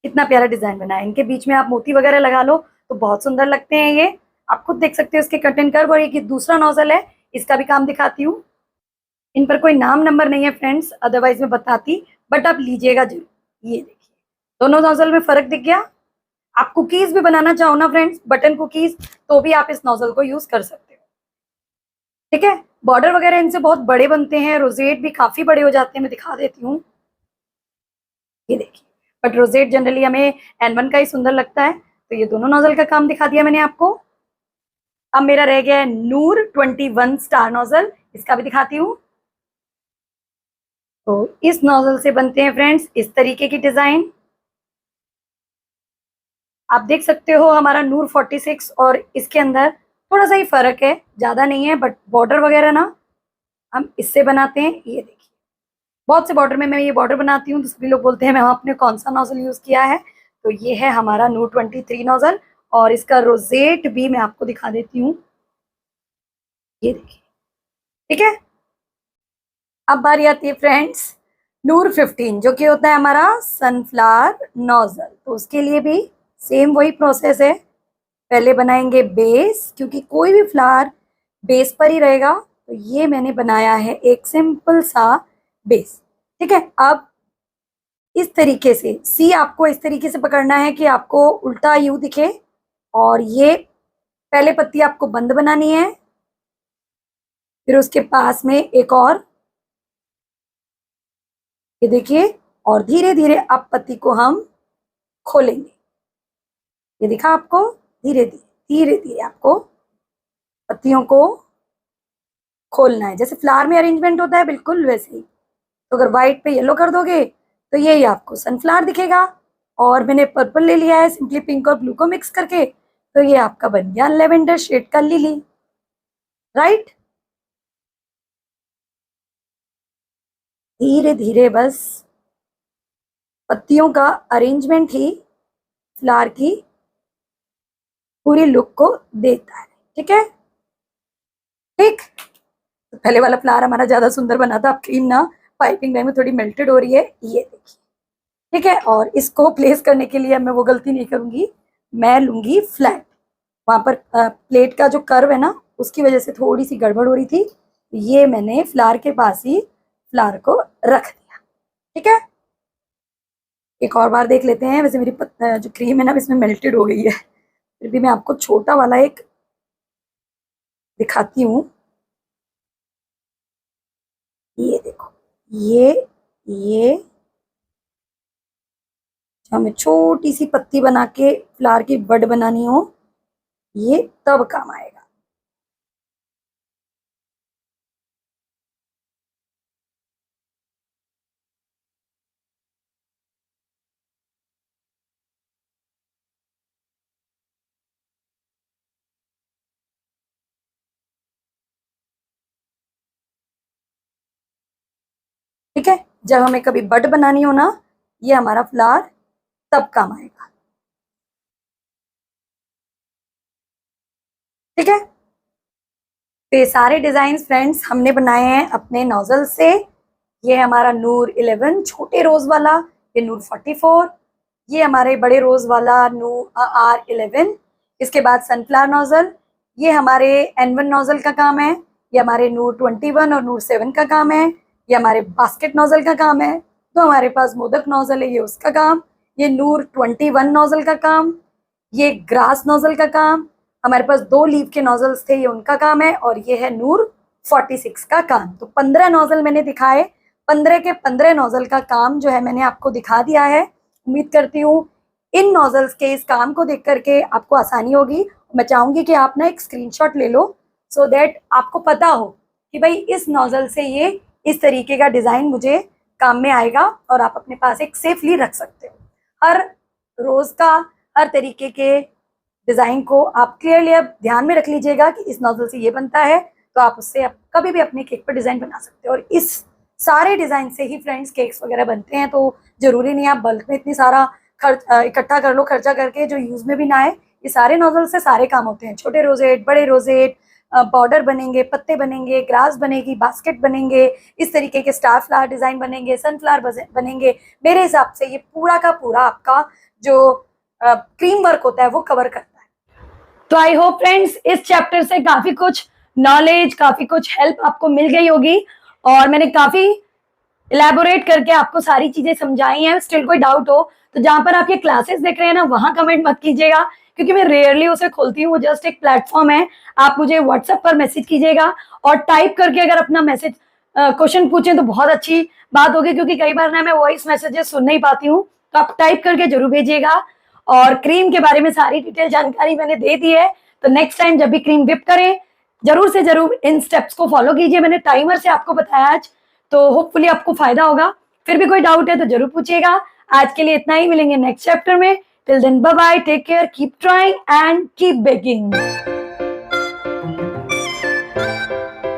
कितना प्यारा डिजाइन बनाया। इनके बीच में आप मोती वगैरह लगा लो तो बहुत सुंदर लगते हैं। ये आप खुद देख सकते हो इसके कट एंड कर्व। और ये दूसरा नोजल है, इसका भी काम दिखाती हूँ। इन पर कोई नाम नंबर नहीं है फ्रेंड्स, अदरवाइज मैं बताती, बट आप लीजिएगा जरूर। ये देखिए, दोनों नोजल में फर्क दिख गया। आप कुकीज भी बनाना चाहो ना फ्रेंड्स, बटन कुकीज, तो भी आप इस नोजल को यूज कर सकते हो, ठीक है। बॉर्डर वगैरह इनसे बहुत बड़े बनते हैं, रोजेट भी काफी बड़े हो जाते हैं, मैं दिखा देती हूँ। ये देखिए, बट रोजेट जनरली हमें N1 का ही सुंदर लगता है। तो ये दोनों नोजल का काम दिखा दिया मैंने आपको। अब मेरा रह गया है नूर 21 स्टार नोजल, इसका भी दिखाती हूँ। तो इस नोजल से बनते हैं फ्रेंड्स इस तरीके की डिजाइन। आप देख सकते हो हमारा नूर 46 और इसके अंदर थोड़ा सा ही फर्क है, ज्यादा नहीं है, बट बॉर्डर वगैरह ना हम इससे बनाते हैं। ये देखिए, बहुत से बॉर्डर में मैं ये बॉर्डर बनाती हूँ तो सभी लोग बोलते हैं मैम आपने कौन सा नोजल यूज किया है। तो ये है हमारा नूर 23 नोजल, और इसका रोजेट भी मैं आपको दिखा देती हूँ। ये देखिए, ठीक है। अब बारी आती है फ्रेंड्स नूर 15, जो कि होता है हमारा सनफ्लावर नोजल। तो उसके लिए भी सेम वही प्रोसेस है। पहले बनाएंगे बेस, क्योंकि कोई भी फ्लावर बेस पर ही रहेगा। तो ये मैंने बनाया है एक सिंपल सा बेस, ठीक है। अब इस तरीके से सी आपको इस तरीके से पकड़ना है कि आपको उल्टा यू दिखे, और ये पहले पत्ती आपको बंद बनानी है, फिर उसके पास में एक और, ये देखिए, और धीरे धीरे अब पत्ती को हम खोलेंगे। ये दिखा आपको, धीरे धीरे धीरे धीरे आपको पत्तियों को खोलना है, जैसे फ्लावर में अरेंजमेंट होता है बिल्कुल वैसे ही। तो अगर व्हाइट पे येलो कर दोगे तो यही आपको सनफ्लावर दिखेगा। और मैंने पर्पल ले लिया है सिंपली पिंक और ब्लू को मिक्स करके, तो ये आपका बन गया लेवेंडर शेड का लिली, राइट। धीरे धीरे बस पत्तियों का अरेंजमेंट ही फ्लावर की पूरी लुक को देता है, ठीक है। ठीक, तो पहले वाला फ्लावर हमारा ज्यादा सुंदर बना था। अब क्रीम ना पाइपिंग में थोड़ी मेल्टेड हो रही है, ये देखिए, ठीक है। और इसको प्लेस करने के लिए मैं वो गलती नहीं करूंगी, मैं लूंगी फ्लैट। वहां पर प्लेट का जो कर्व है ना, उसकी वजह से थोड़ी सी गड़बड़ हो रही थी। ये मैंने फ्लावर के पास ही फ्लावर को रख दिया, ठीक है। एक और बार देख लेते हैं। वैसे मेरी जो क्रीम है ना इसमें मेल्टेड हो गई है, फिर भी मैं आपको छोटा वाला एक दिखाती हूँ। ये देखो, ये हमें छोटी सी पत्ती बना के फ्लावर की बड बनानी हो, ये तब काम आएगा। ठीक है, जब हमें कभी बड बनानी हो ना, ये हमारा फ्लावर तब काम आएगा, ठीक है। तो ये सारे डिजाइन फ्रेंड्स हमने बनाए हैं अपने नोजल से। ये हमारा नूर 11 छोटे रोज वाला, ये नूर 44, ये हमारे बड़े रोज वाला नूर R11। इसके बाद सनफ्लावर नोजल, ये हमारे N1 नोजल का काम है। ये हमारे नूर 21 और नूर 7 का काम है। ये हमारे बास्केट नोजल का काम है। तो हमारे पास मोदक नोजल है, ये उसका काम। ये नूर 21 नोजल का काम। ये ग्रास नोजल का काम। हमारे पास 2 लीव के नोजल्स थे, ये उनका काम है। और ये है नूर 46 का काम। तो 15 नोजल मैंने दिखाए। 15 के 15 नोजल का काम जो है मैंने आपको दिखा दिया है। उम्मीद करती हूँ इन नोजल्स के इस काम को देख करके आपको आसानी होगी। मैं चाहूंगी कि आप ना एक स्क्रीनशॉट ले लो, सो दैट आपको पता हो कि भाई इस नोजल से ये इस तरीके का डिजाइन मुझे काम में आएगा, और आप अपने पास एक सेफली रख सकते हो। हर रोज का हर तरीके के डिजाइन को आप क्लियरली अब ध्यान में रख लीजिएगा कि इस नोजल से ये बनता है, तो आप उससे आप कभी भी अपने केक पर डिजाइन बना सकते हो। और इस सारे डिजाइन से ही फ्रेंड्स केक्स वगैरह बनते हैं। तो जरूरी नहीं आप बल्क में इतनी सारा खर्च इकट्ठा कर लो, खर्चा करके जो यूज में भी ना आए। ये सारे नोजल से सारे काम होते हैं, छोटे रोजेट, बड़े रोजेट, बॉर्डर बनेंगे, पत्ते बनेंगे, ग्रास बनेगी, बास्केट बनेंगे, इस तरीके के स्टार फ्लावर डिजाइन बनेंगे, सनफ्लावर बनेंगे। मेरे हिसाब से ये पूरा का पूरा आपका जो क्रीम वर्क होता है वो कवर करता है। तो आई होप फ्रेंड्स इस चैप्टर से काफी कुछ नॉलेज, काफी कुछ हेल्प आपको मिल गई होगी, और मैंने काफी इलेबोरेट करके आपको सारी चीजें समझाई हैं। स्टिल कोई डाउट हो तो जहां पर आप ये क्लासेस देख रहे हैं ना, वहां कमेंट मत कीजिएगा, क्योंकि मैं रेयरली उसे खोलती हूँ। वो जस्ट एक प्लेटफॉर्म है। आप मुझे व्हाट्सएप पर मैसेज कीजिएगा, और टाइप करके अगर अपना मैसेज क्वेश्चन पूछें तो बहुत अच्छी बात होगी, क्योंकि कई बार ना मैं वॉइस मैसेजेस सुन नहीं पाती हूँ। तो आप टाइप करके जरूर भेजिएगा। और क्रीम के बारे में सारी डिटेल जानकारी मैंने दे दी है, तो नेक्स्ट टाइम जब भी क्रीम व्हिप करें जरूर से जरूर इन स्टेप्स को फॉलो कीजिए। मैंने टाइमर से आपको बताया आज, तो होपफुली आपको फायदा होगा। फिर भी कोई डाउट है तो जरूर पूछिएगा। आज के लिए इतना ही, मिलेंगे नेक्स्ट चैप्टर में। Till then bye bye, take care, keep trying and keep baking.